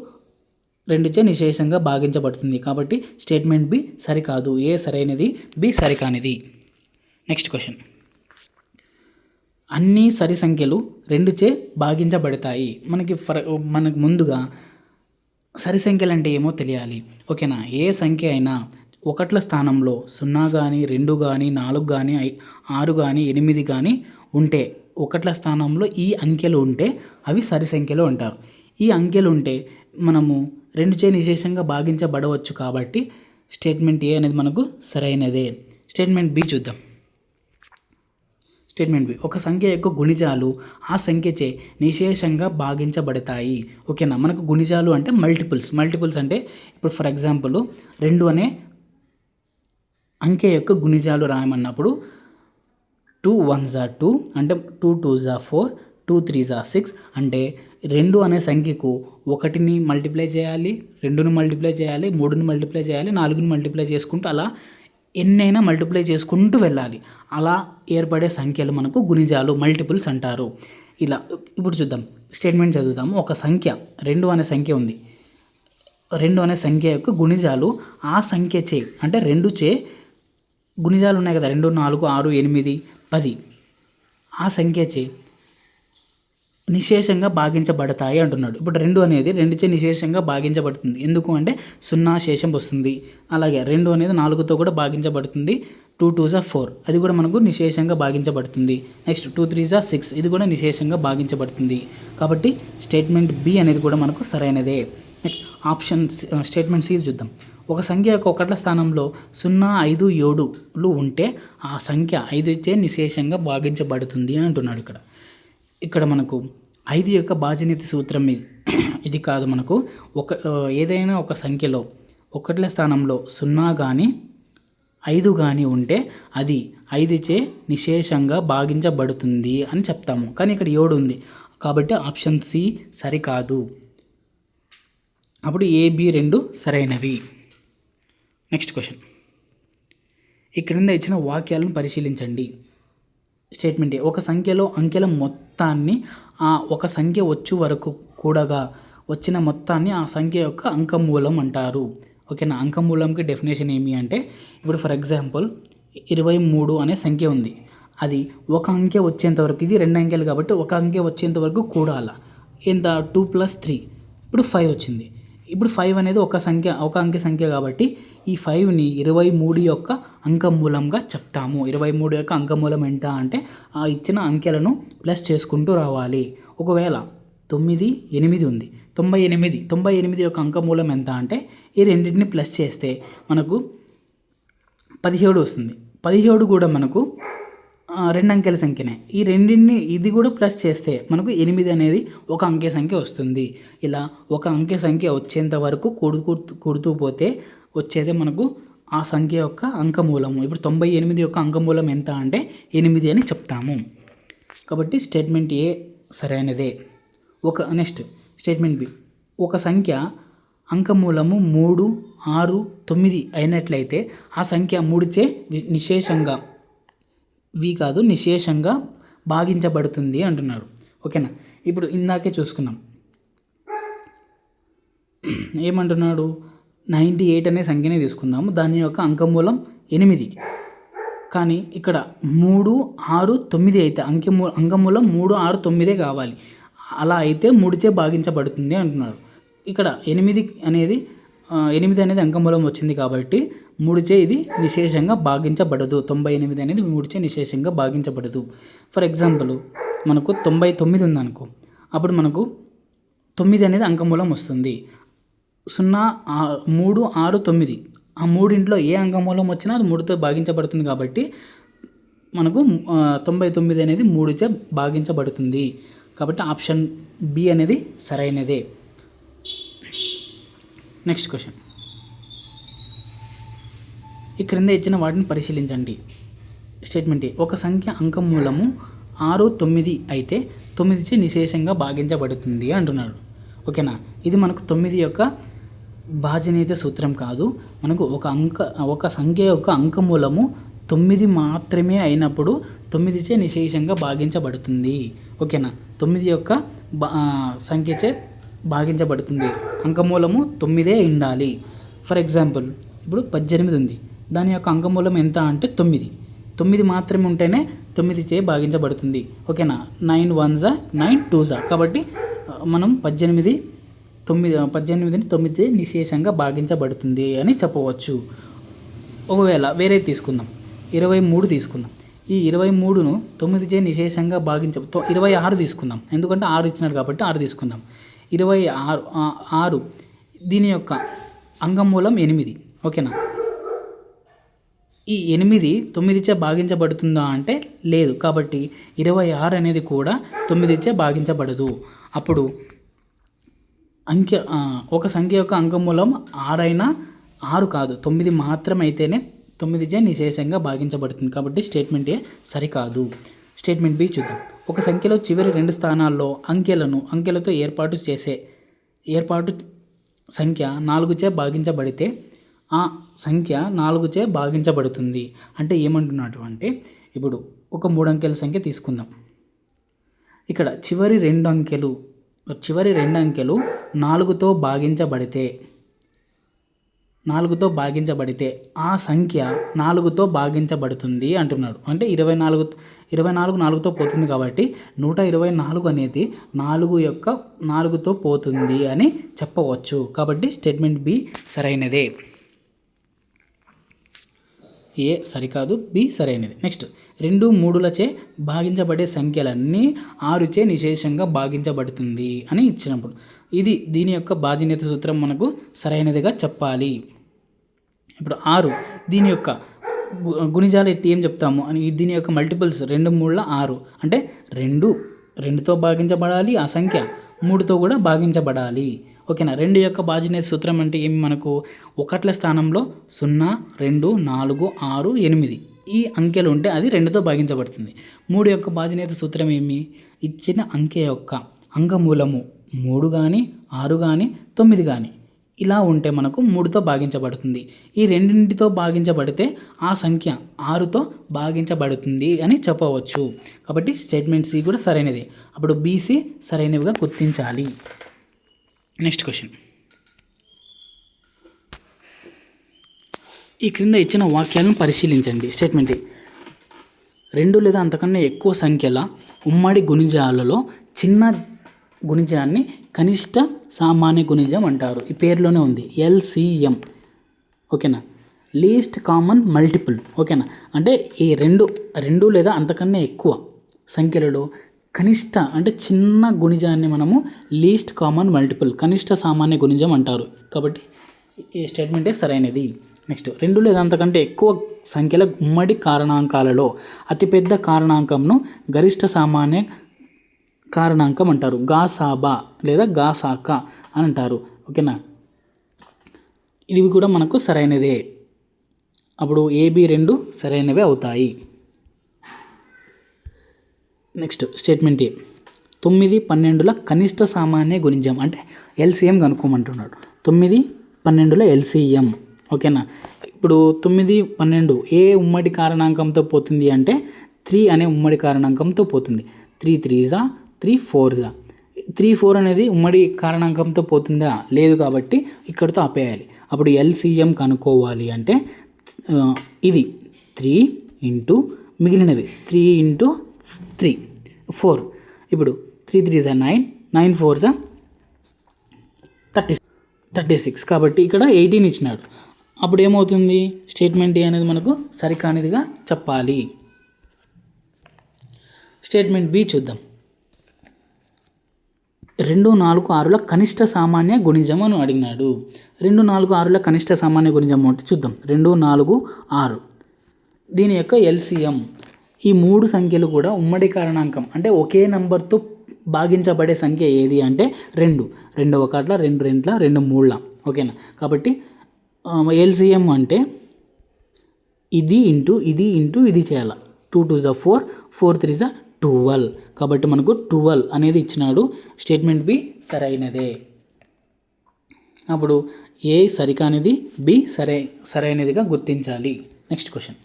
A: 2చే నిశేషంగా భాగించబడుతుంది. కాబట్టి స్టేట్మెంట్ బి సరికాదు, ఏ సరైనది, బి సరికానిది. Next question. అన్ని సరి సంఖ్యలు 2చే భాగించబడతాయి. మనకు ముందుగా సరి సంఖ్యలు అంటే ఏమో తెలియాలి. ఓకేనా? ఏ సంఖ్య అయినా ఒకట్ల స్థానంలో 0 కానీ 2 కానీ 4 కానీ 6 కానీ 8 కానీ ఉంటే, ఒకట్ల స్థానంలో ఈ అంకెలు ఉంటే అవి సరి సంఖ్యలు అంటారు. ఈ అంకెలు ఉంటే మనము 2చే నిశేషంగా భాగించబడవచ్చు. కాబట్టి స్టేట్మెంట్ ఏ అనేది మనకు సరైనదే. స్టేట్మెంట్ బి చూద్దాం. స్టేట్మెంట్ బి, ఒక సంఖ్య యొక్క గుణిజాలు ఆ సంఖ్యచే నిశేషంగా భాగించబడతాయి. ఓకేనా? మనకు గుణిజాలు అంటే మల్టిపుల్స్ అంటే ఇప్పుడు ఫర్ ఎగ్జాంపుల్ 2 అనే అంకె యొక్క గుణిజాలు రాయమన్నప్పుడు 2 1s 2 అంటే 2 2s 4, 2 3s 6 అంటే 2 అనే సంఖ్యకు 1ని మల్టిప్లై చేయాలి, 2ని మల్టిప్లై చేయాలి, 3ని మల్టిప్లై చేయాలి, 4ని మల్టిప్లై చేసుకుంటూ అలా ఎన్నైనా మల్టిప్లై చేసుకుంటూ వెళ్ళాలి. అలా ఏర్పడే సంఖ్యలు మనకు గుణిజాలు, మల్టిపుల్స్ అంటారు. ఇలా ఇప్పుడు చూద్దాం, స్టేట్మెంట్ చదువుతాము. ఒక సంఖ్య 2 అనే సంఖ్య ఉంది. 2 అనే సంఖ్య యొక్క గుణిజాలు ఆ సంఖ్యచే, అంటే 2చే గుణిజాలు ఉన్నాయి కదా, 2 4 6 8 10, ఆ సంఖ్యచే నిశేషంగా భాగించబడతాయి అంటున్నాడు. ఇప్పుడు 2 అనేది 2చే నిశేషంగా భాగించబడుతుంది. ఎందుకు అంటే 0 శేషం వస్తుంది. అలాగే 2 అనేది 4తో కూడా భాగించబడుతుంది. 2 2s 4, అది కూడా మనకు నిశేషంగా భాగించబడుతుంది. నెక్స్ట్ 2 3s 6, ఇది కూడా నిశేషంగా భాగించబడుతుంది. కాబట్టి స్టేట్మెంట్ బి అనేది కూడా మనకు సరైనదే. నెక్స్ట్ ఆప్షన్ స్టేట్మెంట్ సి చూద్దాం. ఒక సంఖ్య యొక్క ఒకట్ల స్థానంలో 0 5 7లు ఉంటే ఆ సంఖ్య 5చే నిశేషంగా భాగించబడుతుంది అని అంటున్నాడు. ఇక్కడ మనకు 5 యొక్క భాజనీతి సూత్రం ఇది కాదు. మనకు ఏదైనా ఒక సంఖ్యలో ఒకట్ల స్థానంలో 0 కానీ 5 కానీ ఉంటే అది 5చే నిశేషంగా భాగించబడుతుంది అని చెప్తాము. కానీ ఇక్కడ 7 ఉంది కాబట్టి ఆప్షన్ సి సరికాదు. అప్పుడు ఏ బి 2 సరైనవి. Next question. ఈ క్రింద ఇచ్చిన వాక్యాలను పరిశీలించండి. స్టేట్మెంట్ ఏ, ఒక సంఖ్యలో అంకెల మొత్తాన్ని ఆ ఒక సంఖ్య వచ్చు వరకు కూడగా వచ్చిన మొత్తాన్ని ఆ సంఖ్య యొక్క అంకమూలం అంటారు. ఓకేనా? అంకమూలంకి డెఫినేషన్ ఏమి అంటే, ఇప్పుడు ఫర్ ఎగ్జాంపుల్ 23 అనే సంఖ్య ఉంది. అది ఒక అంకె వచ్చేంతవరకు, ఇది 2 అంకెలు కాబట్టి ఒక అంకె వచ్చేంతవరకు కూడాల. ఎంత 2 + 3, ఇప్పుడు 5 వచ్చింది. ఇప్పుడు 5 అనేది ఒక అంకె సంఖ్య కాబట్టి ఈ 5ని 23 యొక్క అంకమూలంగా చెప్తాము. 23 యొక్క అంకమూలం ఎంత అంటే ఆ ఇచ్చిన అంకెలను ప్లస్ చేసుకుంటూ రావాలి. ఒకవేళ 9, 8 ఉంది, 98 యొక్క అంకమూలం ఎంత అంటే ఈ రెండింటిని ప్లస్ చేస్తే మనకు 17 వస్తుంది. 17 కూడా మనకు 2 అంకెల సంఖ్యనే. ఈ రెండింటిని ఇది కూడా ప్లస్ చేస్తే మనకు 8 అనేది ఒక అంకె సంఖ్య వస్తుంది. ఇలా ఒక అంకె సంఖ్య వచ్చేంత వరకు కూడుతూ పోతే వచ్చేదే మనకు ఆ సంఖ్య యొక్క అంకమూలము. ఇప్పుడు 98 యొక్క అంకమూలం ఎంత అంటే 8 అని చెప్తాము. కాబట్టి స్టేట్మెంట్ ఏ సరైనదే. నెక్స్ట్ స్టేట్మెంట్ బి, ఒక సంఖ్య అంకమూలము 3, 6, 9 అయినట్లయితే ఆ సంఖ్య 3చే నిశేషంగా భాగించబడుతుంది అంటున్నాడు. ఓకేనా. ఇప్పుడు ఇందాకే చూసుకున్నాం ఏమంటున్నాడు, 98 అనే సంఖ్యనే తీసుకుందాము. దాని యొక్క అంకమూలం 8. కానీ ఇక్కడ 3, 6, 9 అయితే అంకమూలం 3, 6, 9 కావాలి. అలా అయితే 3చే భాగించబడుతుంది అంటున్నాడు. ఇక్కడ 8 అనేది అంకమూలం వచ్చింది కాబట్టి 3చే ఇది నిశేషంగా భాగించబడదు. 98 అనేది 3చే నిశేషంగా భాగించబడదు. ఫర్ ఎగ్జాంపుల్ మనకు 99 ఉందనుకో, అప్పుడు మనకు 9 అనేది అంకమూలం వస్తుంది. 0, 3, 6, 9 ఆ మూడింట్లో ఏ అంకమూలం వచ్చినా అది 3తో భాగించబడుతుంది కాబట్టి మనకు 99 అనేది 3చే భాగించబడుతుంది. కాబట్టి ఆప్షన్ బి అనేది సరైనదే. నెక్స్ట్ క్వశ్చన్, ఈ క్రింద ఇచ్చిన వాటిని పరిశీలించండి. స్టేట్మెంట్ ఏ, ఒక సంఖ్య అంకమూలము 6, 9 అయితే 9చే నిశేషంగా భాగించబడుతుంది అంటున్నాడు. ఓకేనా. ఇది మనకు 9 యొక్క భాజనీయత సూత్రం కాదు. మనకు ఒక సంఖ్య యొక్క అంకమూలము 9 మాత్రమే అయినప్పుడు 9చే నిశేషంగా భాగించబడుతుంది. ఓకేనా. 9 యొక్క సంఖ్యచే భాగించబడుతుంది. అంకమూలము 9 ఉండాలి. ఫర్ ఎగ్జాంపుల్ ఇప్పుడు 18 ఉంది, దాని యొక్క అంకమూలం ఎంత అంటే 9 మాత్రమే ఉంటేనే 9చే భాగించబడుతుంది. ఓకేనా. 9 1s 9 2s. కాబట్టి మనం 18ని 9 నిశేషంగా భాగించబడుతుంది అని చెప్పవచ్చు. ఒకవేళ వేరే తీసుకుందాం, 23 తీసుకుందాం. ఈ 23ను 9చే నిశేషంగా 26 తీసుకుందాం. ఎందుకంటే 6 ఇచ్చినాడు కాబట్టి 6 తీసుకుందాం. 26 దీని యొక్క అంకమూలం 8. ఓకేనా. ఈ 8 9చే భాగించబడుతుందా అంటే లేదు. కాబట్టి 26 అనేది కూడా 9చే భాగించబడదు. అప్పుడు ఒక సంఖ్య యొక్క అంకమూలం 6 అయినా 6 కాదు 9 మాత్రం అయితేనే 9చే నిశేషంగా భాగించబడుతుంది. కాబట్టి స్టేట్మెంట్ ఏ సరికాదు. స్టేట్మెంట్ బి చూద్దాం. ఒక సంఖ్యలో చివరి 2 స్థానాల్లో అంకెలతో ఏర్పాటు సంఖ్య 4చే భాగించబడితే ఆ సంఖ్య 4చే భాగించబడుతుంది. అంటే ఏమంటున్నాడు అంటే, ఇప్పుడు ఒక 3 అంకెల సంఖ్య తీసుకుందాం. ఇక్కడ చివరి రెండు అంకెలు 4తో భాగించబడితే ఆ సంఖ్య 4తో భాగించబడుతుంది అంటున్నాడు. అంటే 24 4తో పోతుంది కాబట్టి 124 అనేది 4తో పోతుంది అని చెప్పవచ్చు. కాబట్టి స్టేట్మెంట్ బి సరైనదే. ఏ సరికాదు, బి సరైనది. నెక్స్ట్ 2, 3లచే భాగించబడే సంఖ్యలన్నీ 6చే నిశేషంగా భాగించబడుతుంది అని ఇచ్చినప్పుడు దీని యొక్క భాజనీయత సూత్రం మనకు సరైనదిగా చెప్పాలి. ఇప్పుడు 6 దీని యొక్క గుణిజాలు ఏం చెప్తాము అని, దీని యొక్క మల్టిపుల్స్ 2 3 6 అంటే 2తో భాగించబడాలి, ఆ సంఖ్య 3తో కూడా భాగించబడాలి. ఓకేనా. 2 యొక్క భాజనీయత సూత్రం అంటే ఏమి, మనకు ఒకట్ల స్థానంలో 0 2 4 6 8 ఈ అంకెలు ఉంటే అది 2తో భాగించబడుతుంది. 3 యొక్క భాజనీయత సూత్రం ఏమి, ఇచ్చిన అంకె యొక్క అంకమూలము 3 కానీ 6 కానీ 9 కానీ ఇలా ఉంటే మనకు 3తో భాగించబడుతుంది. ఈ రెండింటితో భాగించబడితే ఆ సంఖ్య 6తో భాగించబడుతుంది అని చెప్పవచ్చు. కాబట్టి స్టేట్మెంట్ సి కూడా సరైనది. అప్పుడు బీసీ సరైనవిగా గుర్తించాలి. నెక్స్ట్ క్వశ్చన్, ఈ క్రింద ఇచ్చిన వాక్యాలను పరిశీలించండి. స్టేట్మెంట్ 2 లేదా అంతకన్నా ఎక్కువ సంఖ్యల ఉమ్మడి గుణిజాలలో చిన్న గుణిజాన్ని కనిష్ట సామాన్య గుణిజం అంటారు. ఈ పేరులోనే ఉంది LCM. ఓకేనా, లీస్ట్ కామన్ మల్టిపుల్. ఓకేనా, అంటే ఈ రెండు లేదా అంతకన్నా ఎక్కువ సంఖ్యలలో కనిష్ట అంటే చిన్న గుణిజాన్ని మనము లీస్ట్ కామన్ మల్టిపుల్ కనిష్ట సామాన్య గుణిజం అంటారు. కాబట్టి ఈ స్టేట్మెంటే సరైనది. నెక్స్ట్, రెండు లేదా అంతకంటే ఎక్కువ సంఖ్యల ఉమ్మడి కారణాంకాలలో అతిపెద్ద కారణాంకంను గరిష్ట సామాన్య కారణాంకం అంటారు. గాసాబా లేదా గాసాకా అని అంటారు. ఓకేనా, ఇది కూడా మనకు సరైనదే. అప్పుడు AB రెండు సరైనవే అవుతాయి. నెక్స్ట్ స్టేట్మెంట్ ఏ, 9, 12ల కనిష్ట సామాన్య గుణిజం అంటే LCM కనుక్కోమంటున్నాడు. 9, 12ల LCM. ఓకేనా, ఇప్పుడు 9, 12 ఏ ఉమ్మడి కారణాంకంతో పోతుంది అంటే 3 అనే ఉమ్మడి కారణాంకంతో పోతుంది. 3 3s 3 4s. 3 4 అనేది ఉమ్మడి కారణాంకంతో పోతుందా? లేదు, కాబట్టి ఇక్కడితో ఆపేయాలి. అప్పుడు LCM కనుక్కోవాలి అంటే ఇది 3 ఇంటూ మిగిలినవి 3 ఇంటూ 3 4. ఇప్పుడు 3 3s 9, 9 4s 36. కాబట్టి ఇక్కడ 18 ఇచ్చినాడు. అప్పుడు ఏమవుతుంది? స్టేట్మెంట్ ఏ అనేది మనకు సరికానిదిగా చెప్పాలి. స్టేట్మెంట్ బి చూద్దాం. 2 4 6ల కనిష్ట సామాన్య గుణిజం అని అడిగినాడు. 2 4 6ల కనిష్ట సామాన్య గుణిజం అంటే చూద్దాం. 2 4 6 దీని యొక్క LCM. ఈ మూడు సంఖ్యలు కూడా ఉమ్మడి కారణాంకం అంటే ఒకే నంబర్తో భాగించబడే సంఖ్య ఏది అంటే 2. 2వ కార్డుల 2 రెంట్ల 2 మూడుల. ఓకేనా, కాబట్టి LCM అంటే ఇది ఇంటూ ఇది ఇంటూ ఇది చేయాలి. 2 2s 4, 4 3s 12. కాబట్టి మనకు 12 అనేది ఇచ్చినాడు. స్టేట్మెంట్ బి సరైనదే. అప్పుడు ఏ సరికానిది, బి సరైనదిగా గుర్తించాలి. Next question.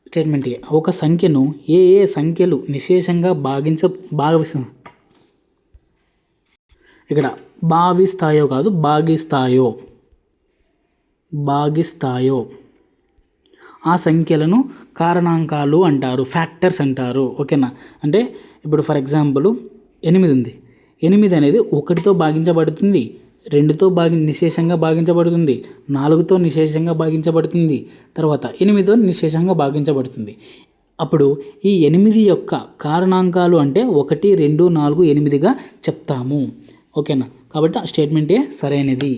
A: స్టేట్మెంట్ ఏ, ఒక సంఖ్యను ఏ సంఖ్యలు నిశేషంగా ఇక్కడ భావిస్తాయో కాదు భాగిస్తాయో ఆ సంఖ్యలను కారణాంకాలు అంటారు, ఫ్యాక్టర్స్ అంటారు. ఓకేనా, అంటే ఇప్పుడు ఫర్ ఎగ్జాంపుల్ 8 ఉంది. 8 అనేది 1తో భాగించబడుతుంది, 2తో నిశేషంగా భాగించబడుతుంది, 4తో నిశేషంగా భాగించబడుతుంది, తర్వాత 8తో నిశేషంగా భాగించబడుతుంది. అప్పుడు ఈ 8 యొక్క కారణాంకాలు అంటే 1 2 4 8గా చెప్తాము. ఓకేనా, కాబట్టి ఆ స్టేట్మెంట్ ఏ సరైనది.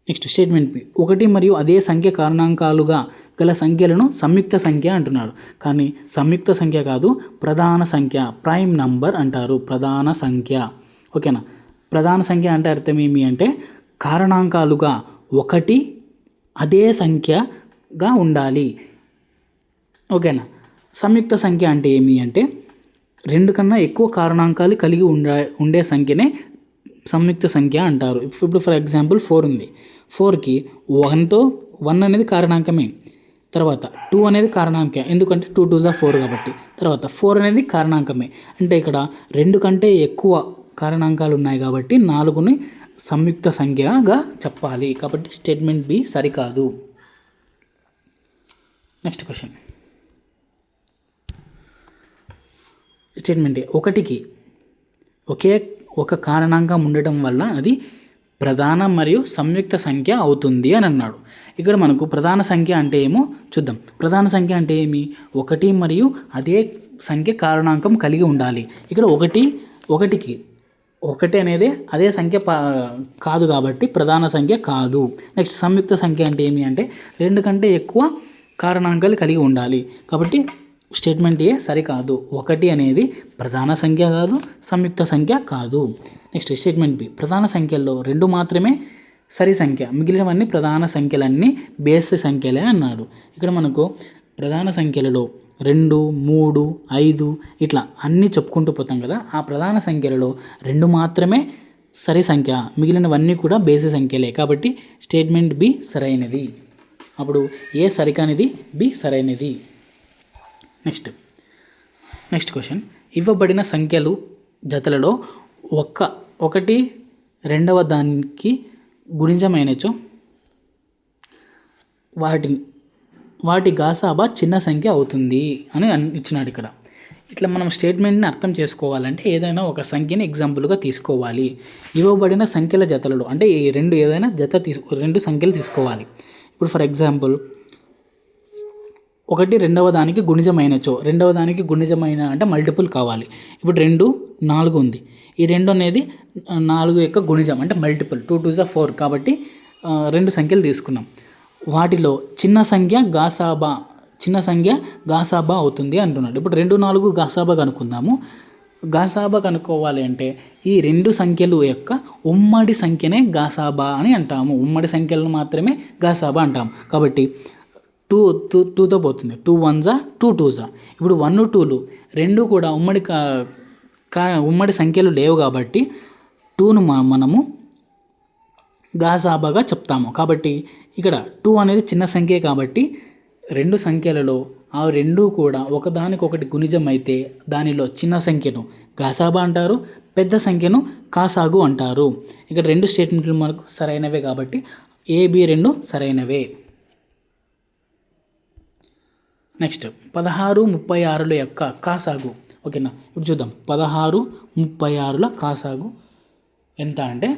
A: నెక్స్ట్ స్టేట్మెంట్ బి, 1 మరియు అదే సంఖ్య కారణాంకాలుగా గల సంఖ్యలను సంయుక్త సంఖ్య అంటున్నాడు. కానీ సంయుక్త సంఖ్య కాదు, ప్రధాన సంఖ్య, ప్రైమ్ నంబర్ అంటారు. ప్రధాన సంఖ్య. ఓకేనా, ప్రధాన సంఖ్య అంటే అర్థం ఏమి అంటే కారణాంకాలుగా 1 అదే సంఖ్యగా ఉండాలి. ఓకేనా, సంయుక్త సంఖ్య అంటే ఏమి అంటే 2 కన్నా ఎక్కువ కారణాంకాలు కలిగి ఉండే సంఖ్యనే సంయుక్త సంఖ్య అంటారు. ఇప్పుడు ఫర్ ఎగ్జాంపుల్ 4 ఉంది. 4కి 1 అనేది కారణాంకమే, తర్వాత 2 అనేది కారణాంకం, ఎందుకంటే 2 2s 4 కాబట్టి, తర్వాత 4 అనేది కారణాంకమే. అంటే ఇక్కడ 2 కంటే ఎక్కువ కారణాంకాలు ఉన్నాయి కాబట్టి 4ని సంయుక్త సంఖ్యగా చెప్పాలి. కాబట్టి స్టేట్మెంట్ బి సరికాదు. Next question. స్టేట్మెంట్ ఏ, 1కి ఒకే ఒక కారణాంకం ఉండటం వల్ల అది ప్రధాన మరియు సంయుక్త సంఖ్య అవుతుంది అని అన్నాడు. ఇక్కడ మనకు ప్రధాన సంఖ్య అంటే ఏమో చూద్దాం. ప్రధాన సంఖ్య అంటే ఏమి? 1 మరియు అదే సంఖ్య కారణాంకం కలిగి ఉండాలి. ఇక్కడ 1కి 1 అనేది అదే సంఖ్య కాదు కాబట్టి ప్రధాన సంఖ్య కాదు. నెక్స్ట్ సంయుక్త సంఖ్య అంటే ఏమి అంటే 2 కంటే ఎక్కువ కారణాంకాలు కలిగి ఉండాలి. కాబట్టి స్టేట్మెంట్ ఏ సరికాదు. 1 అనేది ప్రధాన సంఖ్య కాదు, సంయుక్త సంఖ్య కాదు. నెక్స్ట్ స్టేట్మెంట్ బి, ప్రధాన సంఖ్యల్లో 2 మాత్రమే సరి సంఖ్య, మిగిలినవన్నీ ప్రధాన సంఖ్యలన్నీ బేస్ సంఖ్యలే అన్నాడు. ఇక్కడ మనకు ప్రధాన సంఖ్యలలో 2 3 5 ఇట్లా అన్నీ చెప్పుకుంటూ పోతాం కదా. ఆ ప్రధాన సంఖ్యలలో 2 మాత్రమే సరి సంఖ్య, మిగిలినవన్నీ కూడా బేస్ సంఖ్యలే. కాబట్టి స్టేట్మెంట్ బి సరైనది. అప్పుడు ఏ సరికానిది, బి సరైనది. Next question. ఇవ్వబడిన సంఖ్యలు జతలలో 1 రెండవ దానికి గుణిజమైనచో వాటి గాసాబా చిన్న సంఖ్య అవుతుంది అని ఇచ్చినాడు. ఇక్కడ ఇట్లా మనం స్టేట్మెంట్ని అర్థం చేసుకోవాలంటే ఏదైనా ఒక సంఖ్యని ఎగ్జాంపుల్గా తీసుకోవాలి. ఇవ్వబడిన సంఖ్యల జతలలో అంటే ఈ రెండు ఏదైనా రెండు సంఖ్యలు తీసుకోవాలి. ఇప్పుడు ఫర్ ఎగ్జాంపుల్ ఒకటి రెండవ దానికి గుణిజమైనచో, రెండవ దానికి గుణిజమైన అంటే మల్టిపుల్ కావాలి. ఇప్పుడు 2 4 ఉంది. ఈ 2 అనేది 4 యొక్క గుణిజం అంటే మల్టిపుల్. 2 2 4 కాబట్టి రెండు సంఖ్యలు తీసుకున్నాం. వాటిలో చిన్న సంఖ్య గాసాబా అవుతుంది అంటున్నాడు. ఇప్పుడు 2 4 గాసాబా కనుక్కుందాము. గాసాబా కనుక్కోవాలి అంటే ఈ రెండు సంఖ్యలు యొక్క ఉమ్మడి సంఖ్యనే గాసాబా అని అంటాము. ఉమ్మడి సంఖ్యలను మాత్రమే గాసాబా అంటాము. కాబట్టి 2తో పోతుంది. 2 1 2 2. ఇప్పుడు 1 2లు రెండు కూడా ఉమ్మడి సంఖ్యలు లేవు కాబట్టి 2ను మనము గాసాబాగా చెప్తాము. కాబట్టి ఇక్కడ 2 అనేది చిన్న సంఖ్య కాబట్టి రెండు సంఖ్యలలో ఆ రెండు కూడా ఒకదానికొకటి గుణిజం అయితే దానిలో చిన్న సంఖ్యను గాసాబా అంటారు, పెద్ద సంఖ్యను కాసాగు అంటారు. ఇక్కడ రెండు స్టేట్మెంట్లు మనకు సరైనవే కాబట్టి AB రెండు సరైనవే. నెక్స్ట్ 16 36ల యొక్క కాసాగు. ఓకేనా, ఇప్పుడు చూద్దాం. 16 36ల కాసాగు ఎంత అంటే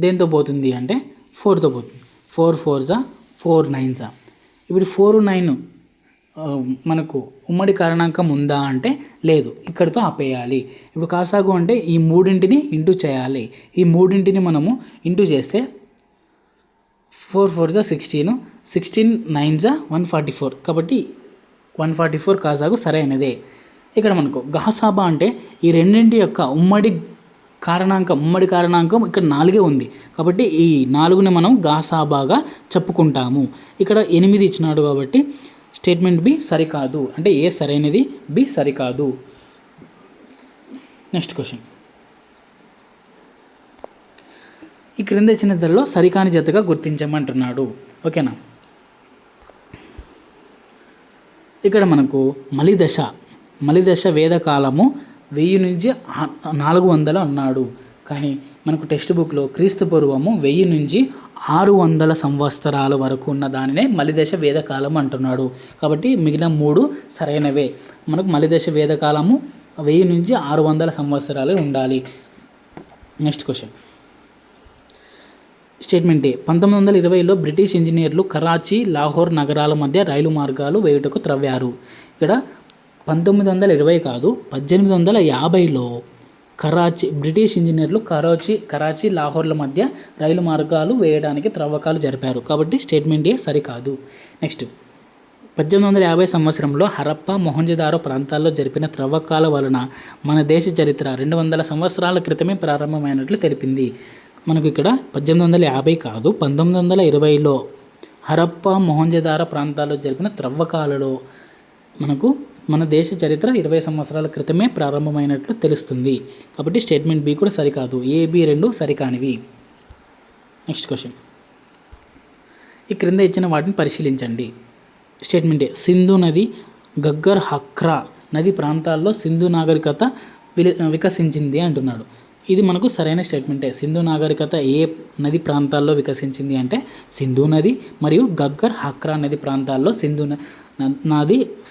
A: దేంతో పోతుంది అంటే 4తో పోతుంది. 4 4 4 9. ఇప్పుడు 4 9 మనకు ఉమ్మడి కారణాంకం ఉందా అంటే లేదు, ఇక్కడితో ఆపేయాలి. ఇప్పుడు కాసాగు అంటే ఈ మూడింటిని ఇంటూ చేయాలి. ఈ మూడింటిని మనము ఇంటూ చేస్తే 4 4 16, 16 9 144. కాబట్టి 144 కాసాగు సరైనదే. ఇక్కడ మనకు గాసాబా అంటే ఈ రెండింటి యొక్క ఉమ్మడి కారణాంకం ఇక్కడ 4 ఉంది కాబట్టి ఈ 4ని మనం గాసాబాగా చెప్పుకుంటాము. ఇక్కడ 8 ఇచ్చినాడు కాబట్టి స్టేట్మెంట్ బి సరికాదు. అంటే ఏ సరైనది, బి సరికాదు. Next question. ఈ క్రింద ఇచ్చిన ధరలో సరికాని జతగా గుర్తించమంటున్నాడు. ఓకేనా, ఇక్కడ మనకు మలిదశ వేదకాలము 1000 నుంచి 400 అన్నాడు. కానీ మనకు టెక్స్ట్ బుక్లో క్రీస్తు పూర్వము 1000 నుంచి 600 సంవత్సరాల వరకు ఉన్న దానినే మలిదశ వేదకాలం అంటున్నాడు. కాబట్టి మిగిలిన 3 సరైనవే. మనకు మలిదశ వేదకాలము 1000 నుంచి 600 సంవత్సరాలు ఉండాలి. Next question. స్టేట్మెంట్ ఏ. 1920లో బ్రిటిష్ ఇంజనీర్లు కరాచీ, లాహోర్ నగరాల మధ్య రైలు మార్గాలు వేయుటకు త్రవ్వారు. ఇక్కడ 1920 కాదు, 1850లో బ్రిటిష్ ఇంజనీర్లు కరాచీ లాహోర్ల మధ్య రైలు మార్గాలు వేయడానికి త్రవ్వకాలు జరిపారు. కాబట్టి స్టేట్మెంట్ ఏ సరికాదు. నెక్స్ట్. 1850 సంవత్సరంలో హరప్ప, మొహంజదారో ప్రాంతాల్లో జరిపిన త్రవ్వకాల వలన మన దేశ చరిత్ర 200 సంవత్సరాల క్రితమే ప్రారంభమైనట్లు తెలిపింది. మనకు ఇక్కడ 1850 కాదు, 1920లో హరప్ప, మొహంజదారో ప్రాంతాల్లో జరిపిన త్రవ్వకాలలో మనకు మన దేశ చరిత్ర 20 సంవత్సరాల క్రితమే ప్రారంభమైనట్లు తెలుస్తుంది. కాబట్టి స్టేట్మెంట్ బి కూడా సరికాదు. ఏ, బి రెండు సరికానివి. Next question. ఈ క్రింద ఇచ్చిన వాటిని పరిశీలించండి. స్టేట్మెంట్ ఏ. సింధు నది, గగ్గర్, హక్రా నది ప్రాంతాల్లో సింధు నాగరికత వికసించింది అంటున్నాడు. ఇది మనకు సరైన స్టేట్మెంటే. సింధు నాగరికత ఏ నది ప్రాంతాల్లో వికసించింది అంటే సింధు నది మరియు గగ్గర్, హక్రా నది ప్రాంతాల్లో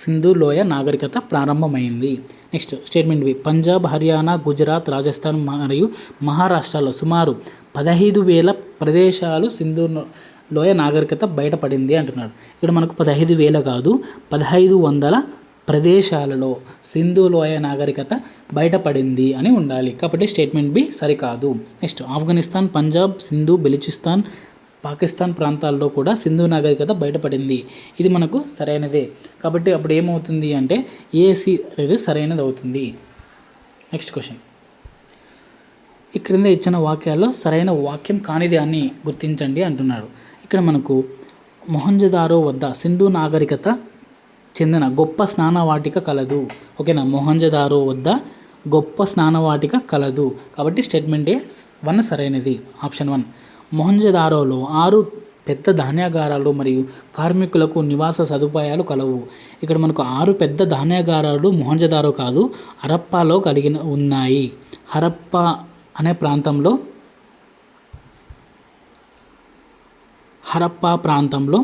A: సింధు లోయ నాగరికత ప్రారంభమైంది. Next. Statement B. Punjab, Haryana, Gujarat, Rajasthan మరియు మహారాష్ట్రలో సుమారు 15,000 ప్రదేశాలు సింధు లోయ నాగరికత బయటపడింది అంటున్నాడు. ఇక్కడ మనకు 15,000 కాదు, 1500 ప్రదేశాలలో సింధు లోయ నాగరికత బయటపడింది అని ఉండాలి. కాబట్టి స్టేట్మెంట్ బి సరికాదు. నెక్స్ట్. ఆఫ్ఘనిస్తాన్, పంజాబ్, సింధు, బెలూచిస్తాన్, పాకిస్తాన్ ప్రాంతాల్లో కూడా సింధు నాగరికత బయటపడింది. ఇది మనకు సరైనదే. కాబట్టి అప్పుడు ఏమవుతుంది అంటే ఏసి అనేది సరైనది అవుతుంది. Next question. ఈ క్రింద ఇచ్చిన వాక్యాల్లో సరైన వాక్యం కానిది అని గుర్తించండి అంటున్నాడు. ఇక్కడ మనకు మొహంజదారో వద్ద సింధు నాగరికత చెందిన గొప్ప స్నానవాటిక కలదు. ఓకేనా, మొహంజదారో వద్ద గొప్ప స్నానవాటిక కలదు. కాబట్టి స్టేట్మెంట్ ఏ 1 సరైనది. ఆప్షన్ 1. మొహంజదారోలో 6 పెద్ద ధాన్యాగారాలు మరియు కార్మికులకు నివాస సదుపాయాలు కలవు. ఇక్కడ మనకు 6 పెద్ద ధాన్యాగారాలు మొహంజదారో కాదు, హరప్పాలో ఉన్నాయి. హరప్ప అనే ప్రాంతంలో హరప్పా ప్రాంతంలో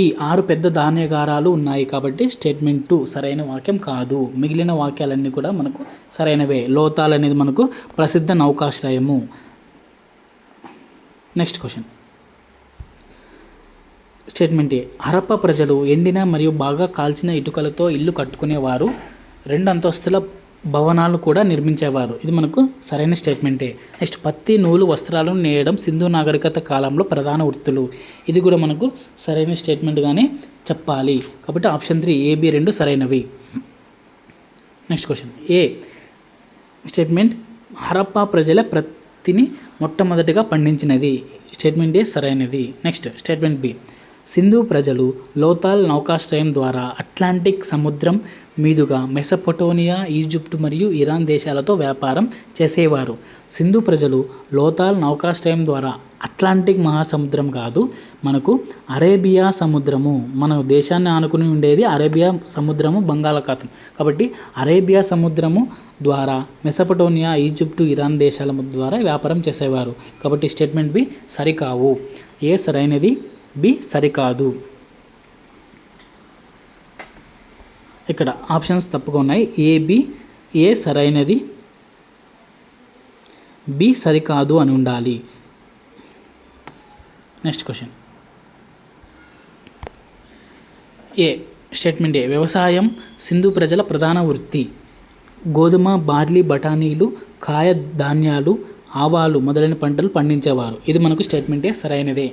A: ఈ 6 పెద్ద ధాన్యాగారాలు ఉన్నాయి కాబట్టి స్టేట్మెంట్ 2 సరైన వాక్యం కాదు. మిగిలిన వాక్యాలన్నీ కూడా మనకు సరైనవే. లోతాల్ అనేది మనకు ప్రసిద్ధ నౌకాశ్రయము. Next question. Statement A. Harappa ప్రజలు ఎండిన మరియు బాగా కాల్చిన ఇటుకలతో ఇల్లు కట్టుకునేవారు. 2 అంతస్తుల భవనాలు కూడా నిర్మించేవారు. ఇది మనకు సరైన స్టేట్మెంటే. నెక్స్ట్, పత్తి నూలు వస్త్రాలను నేయడం సింధు నాగరికత కాలంలో ప్రధాన వృత్తులు. ఇది కూడా మనకు సరైన స్టేట్మెంట్గానే చెప్పాలి. కాబట్టి ఆప్షన్ 3 AB 2 సరైనవి. Next question. ఏ స్టేట్మెంట్ హరప్పా ప్రజల పత్తిని మొట్టమొదటిగా పండించినది. స్టేట్మెంట్ ఏ సరైనది. Next statement B. సింధు ప్రజలు లోతాల్ నౌకాశ్రయం ద్వారా అట్లాంటిక్ సముద్రం మీదుగా మెసొపొటేమియా, ఈజిప్ట్ మరియు ఇరాన్ దేశాలతో వ్యాపారం చేసేవారు. సింధు ప్రజలు లోతాల్ నౌకాశ్రయం ద్వారా అట్లాంటిక్ మహాసముద్రం కాదు, మనకు అరేబియా సముద్రము, మన దేశాన్ని ఆనుకుని ఉండేది అరేబియా సముద్రము, బంగాళాఖాతం. కాబట్టి అరేబియా సముద్రము ద్వారా మెసొపొటేమియా, ఈజిప్టు, ఇరాన్ దేశాల ద్వారా వ్యాపారం చేసేవారు. కాబట్టి స్టేట్మెంట్ బి సరికావు. ఏ సరైనది, బి సరికాదు. ఇక్కడ ఆప్షన్స్ తప్పుగా ఉన్నాయి. ఏ సరైనది, బి సరికాదు అని ఉండాలి. Next question. ఏ స్టేట్మెంట్ ఏ. వ్యవసాయం సింధు ప్రజల ప్రధాన వృత్తి. గోధుమ, బార్లీ, బఠానీలు, కాయ ధాన్యాలు, ఆవాలు మొదలైన పంటలు పండించేవారు. ఇది మనకు స్టేట్మెంటే సరైనదే.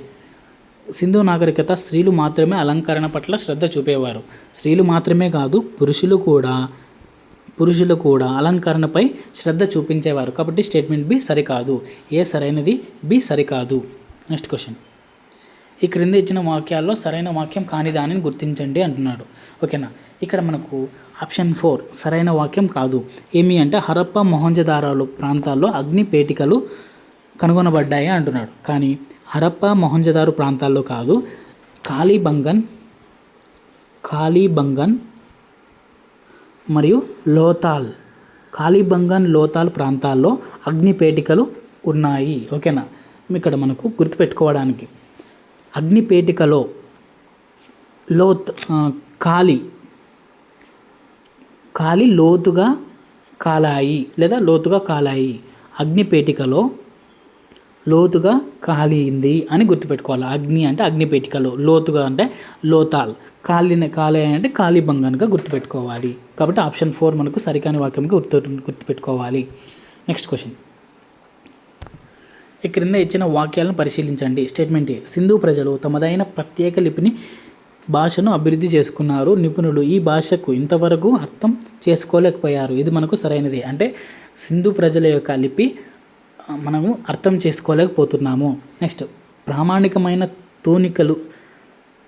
A: సింధు నాగరికత స్త్రీలు మాత్రమే అలంకరణ పట్ల శ్రద్ధ చూపేవారు. స్త్రీలు మాత్రమే కాదు, పురుషులు కూడా అలంకరణపై శ్రద్ధ చూపించేవారు. కాబట్టి స్టేట్మెంట్ బి సరికాదు. ఏ సరైనది, బి సరికాదు. Next question. ఈ క్రింద ఇచ్చిన వాక్యాల్లో సరైన వాక్యం కాని దానిని గుర్తించండి అంటున్నాడు. ఓకేనా. ఇక్కడ మనకు ఆప్షన్ 4 సరైన వాక్యం కాదు. ఏమి అంటే హరప్ప, మొహంజదారోలు ప్రాంతాల్లో అగ్ని పేటికలు కనుగొనబడ్డాయి అంటున్నాడు. కానీ హరప్ప, మొహంజదారు ప్రాంతాల్లో కాదు, కాళీబంగన్ మరియు లోతాల్ ప్రాంతాల్లో అగ్నిపేటికలు ఉన్నాయి. ఓకేనా. ఇక్కడ మనకు గుర్తుపెట్టుకోవడానికి అగ్నిపేటికలో కాలి లోతుగా కాలాయి లేదా లోతుగా కాలాయి. అగ్నిపేటికలో లోతుగా కాలింది అని గుర్తుపెట్టుకోవాలి. అగ్ని అంటే అగ్నిపేటికలో, లోతుగా అంటే లోతాల్, కాలాయి అంటే కాళీబంగన్గా గుర్తుపెట్టుకోవాలి. కాబట్టి ఆప్షన్ 4 మనకు సరికాని వాక్యంగా గుర్తుపెట్టుకోవాలి. Next question. ఈ క్రింద ఇచ్చిన వాక్యాలను పరిశీలించండి. స్టేట్మెంట్ ఏ. సింధు ప్రజలు తమదైన ప్రత్యేక భాషను అభివృద్ధి చేసుకున్నారు. నిపుణులు ఈ భాషకు ఇంతవరకు అర్థం చేసుకోలేకపోయారు. ఇది మనకు సరైనది. అంటే సింధు ప్రజల యొక్క లిపి మనము అర్థం చేసుకోలేకపోతున్నాము. నెక్స్ట్, ప్రామాణికమైన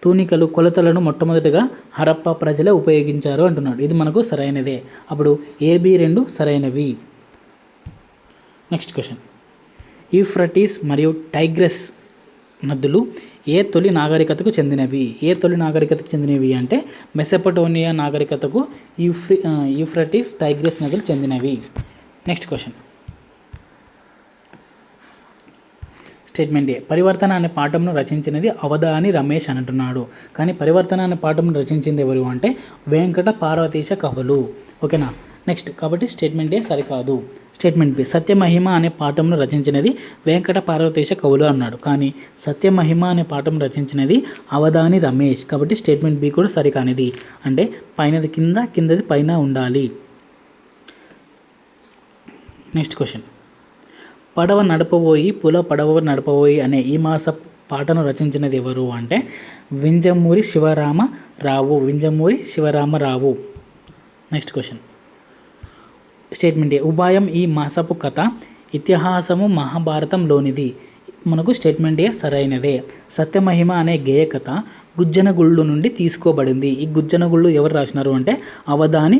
A: తూనికలు కొలతలను మొట్టమొదటిగా హరప్పా ప్రజలే ఉపయోగించారు అంటున్నాడు. ఇది మనకు సరైనదే. అప్పుడు AB 2 సరైనవి. Next question. యూఫ్రటీస్ మరియు టైగ్రస్ నదులు ఏ తొలి నాగరికతకు చెందినవి అంటే మెసొపొటేమియా నాగరికతకు యూఫ్రటీస్, టైగ్రస్ నదులు చెందినవి. Next question. స్టేట్మెంట్ ఏ. పరివర్తన అనే పాఠంను రచించినది అవధాని రమేష్ అని అంటున్నాడు. కానీ పరివర్తన అనే పాఠంను రచించింది ఎవరు అంటే వెంకట పార్వతీశ కవులు. ఓకేనా. నెక్స్ట్, కాబట్టి స్టేట్మెంట్ ఏ సరికాదు. Statement B. సత్యమహిమ అనే పాఠంను రచించినది వెంకట పార్వతీశ కవులు అన్నాడు. కానీ సత్యమహిమ అనే పాఠం రచించినది అవధాని రమేష్. కాబట్టి స్టేట్మెంట్ బి కూడా సరికానిది. అంటే పైనది కింద, కిందది పైన ఉండాలి. Next question. పడవ నడపబోయి పుల పడవ నడపబోయి అనే ఈ మాస పాటను రచించినది ఎవరు అంటే Vinjamuri Sivaramarao. Next question. Statement A. ఉభయం ఈ మాసపు కథ ఇతిహాసము మహాభారతంలోనిది. మనకు స్టేట్మెంట్ ఏ సరైనదే. సత్యమహిమ అనే గేయ కథ గుజ్జనగుళ్ళు నుండి తీసుకోబడింది. ఈ గుజ్జనగుళ్ళు ఎవరు రాసినారు అంటే అవధాని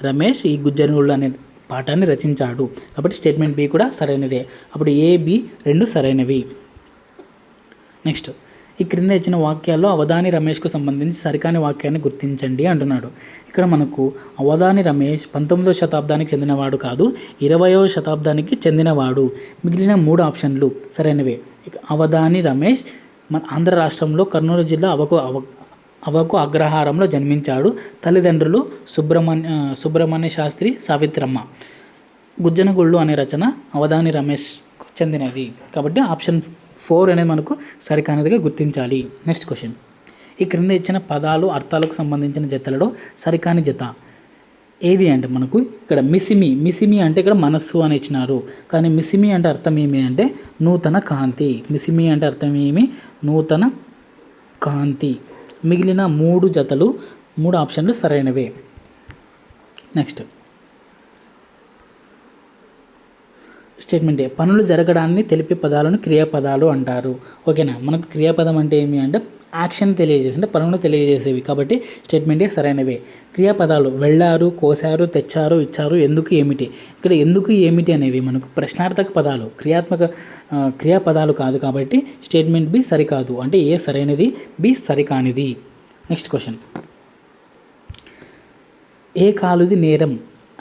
A: రమేష్ ఈ గుజ్జనగుళ్ళు అనే పాఠాన్ని రచించాడు. కాబట్టి స్టేట్మెంట్ బి కూడా సరైనదే. అప్పుడు AB 2 సరైనవి. నెక్స్ట్, ఈ క్రింద ఇచ్చిన వాక్యాల్లో అవధాని రమేష్కు సంబంధించి సరికాని వాక్యాన్ని గుర్తించండి అంటున్నాడు. ఇక్కడ మనకు అవధాని రమేష్ 19వ శతాబ్దానికి చెందినవాడు కాదు, 20వ శతాబ్దానికి చెందినవాడు. మిగిలిన 3 ఆప్షన్లు సరైనవే. అవధాని రమేష్ మన ఆంధ్ర రాష్ట్రంలో కర్నూలు జిల్లా అవకు అగ్రహారంలో జన్మించాడు. తల్లిదండ్రులు సుబ్రహ్మణ్య శాస్త్రి, సావిత్రమ్మ. గుజ్జనగుళ్ళు అనే రచన అవధాని రమేష్కు చెందినది. కాబట్టి ఆప్షన్ 4 అనేది మనకు సరికానిదిగా గుర్తించాలి. నెక్స్ట్ క్వశ్చన్, ఈ క్రింద ఇచ్చిన పదాలు అర్థాలకు సంబంధించిన జతలలో సరికాని జత ఏది అంటే మనకు ఇక్కడ మిసిమి అంటే ఇక్కడ మనస్సు అని ఇచ్చినారు. కానీ మిసిమి అంటే అర్థం ఏమి అంటే నూతన కాంతి. మిసిమి అంటే అర్థం ఏమి? నూతన కాంతి. మిగిలిన 3 ఆప్షన్లు సరైనవే. నెక్స్ట్ స్టేట్మెంట్ ఏ, పనులు జరగడాన్ని తెలిపే పదాలను క్రియాపదాలు అంటారు. ఓకేనా, మనకు క్రియాపదం అంటే ఏమి అంటే యాక్షన్ తెలియజేసి అంటే పనులను తెలియజేసేవి. కాబట్టి స్టేట్మెంట్ ఏ సరైనవే. క్రియాపదాలు వెళ్ళారు, కోసారు, తెచ్చారు, ఇచ్చారు, ఎందుకు, ఏమిటి. ఇక్కడ ఎందుకు, ఏమిటి అనేవి మనకు ప్రశ్నార్థక పదాలు, క్రియాపదాలు కాదు. కాబట్టి స్టేట్మెంట్ బి సరికాదు. అంటే ఏ సరైనది, బి సరికానిది. నెక్స్ట్ క్వశ్చన్, ఏ కాలుది నేరం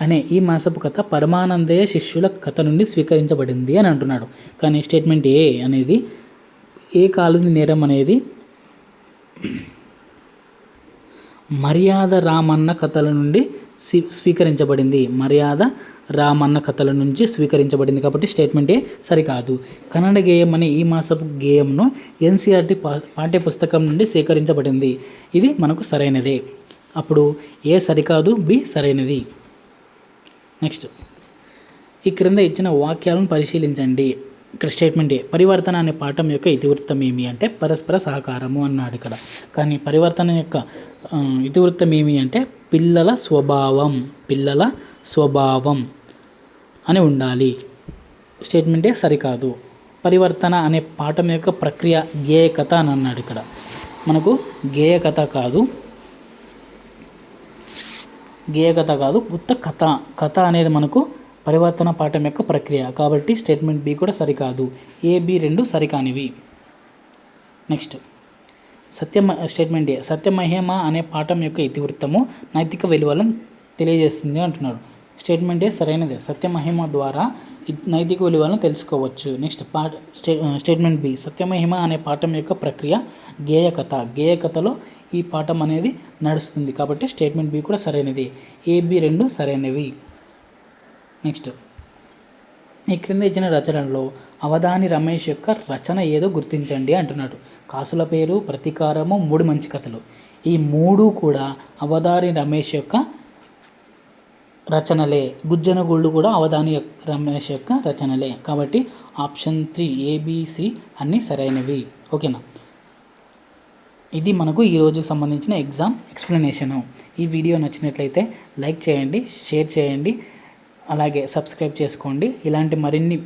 A: అనే ఈ మాసపు కథ పరమానందయ్య శిష్యుల కథ నుండి స్వీకరించబడింది అని అంటున్నాడు. కానీ స్టేట్మెంట్ ఏ అనేది ఏ కాలుది నేరం అనేది మర్యాద రామన్న కథల నుండి స్వీకరించబడింది. మర్యాద రామన్న కథల నుంచి స్వీకరించబడింది. కాబట్టి స్టేట్మెంట్ ఏ సరికాదు. కన్నడ గేయం అనే ఈ మాసపు గేయంను ఎన్సీఆర్టీ పాఠ్యపుస్తకం నుండి సేకరించబడింది. ఇది మనకు సరైనదే. అప్పుడు ఏ సరికాదు, బి సరైనది. నెక్స్ట్, ఈ క్రింద ఇచ్చిన వాక్యాలను పరిశీలించండి. ఇక్కడ స్టేట్మెంట్ ఏ, పరివర్తన అనే పాఠం యొక్క ఇతివృత్తం ఏమి అంటే పరస్పర సహకారము అన్నాడు ఇక్కడ. కానీ పరివర్తన యొక్క ఇతివృత్తం ఏమి అంటే పిల్లల స్వభావం అని ఉండాలి. స్టేట్మెంట్ ఏ సరికాదు. పరివర్తన అనే పాఠం యొక్క ప్రక్రియ గేయ కథ అని అన్నాడు ఇక్కడ. మనకు గేయ కథ కాదు, కొత్త కథ అనేది మనకు పరివర్తన పాఠం యొక్క ప్రక్రియ. కాబట్టి స్టేట్మెంట్ బి కూడా సరికాదు. ఏ, బి రెండు సరికానివి. నెక్స్ట్ స్టేట్మెంట్ ఏ, సత్యమహిమ అనే పాఠం యొక్క ఇతివృత్తము నైతిక విలువలను తెలియజేస్తుంది అంటున్నాడు. స్టేట్మెంట్ ఏ సరైనదే. సత్యమహిమ ద్వారా నైతిక విలువలను తెలుసుకోవచ్చు. నెక్స్ట్ స్టేట్మెంట్ బి, సత్యమహిమ అనే పాఠం యొక్క ప్రక్రియ గేయ కథలో ఈ పాఠం అనేది నడుస్తుంది. కాబట్టి స్టేట్మెంట్ బి కూడా సరైనది. ఏ, బి రెండు సరైనవి. నెక్స్ట్, ఈ క్రింద ఇచ్చిన రచనలో అవధాని రమేష్ యొక్క రచన ఏదో గుర్తించండి అంటున్నాడు. కాసుల పేరు, ప్రతీకారము, 3 మంచి కథలు. ఈ 3 కూడా అవధాని రమేష్ యొక్క రచనలే. గుజ్జనగుళ్ళు కూడా అవధాని రమేష్ యొక్క రచనలే. కాబట్టి ఆప్షన్ 3 ఏబిసి అన్నీ సరైనవి. ఓకేనా, ఇది మనకు ఈ రోజుకు సంబంధించిన ఎగ్జామ్ ఎక్స్ప్లెనేషను. ఈ వీడియో నచ్చినట్లయితే లైక్ చేయండి, షేర్ చేయండి, అలాగే సబ్స్క్రైబ్ చేసుకోండి. ఇలాంటి మరిన్ని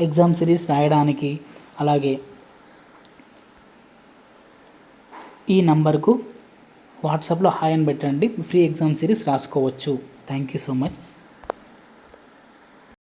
A: ఎగ్జామ్ సిరీస్ రాయడానికి అలాగే ఈ నంబర్కు వాట్సాప్లో హాయ్ అని పెట్టండి. ఫ్రీ ఎగ్జామ్ సిరీస్ రాసుకోవచ్చు. Thank you so much.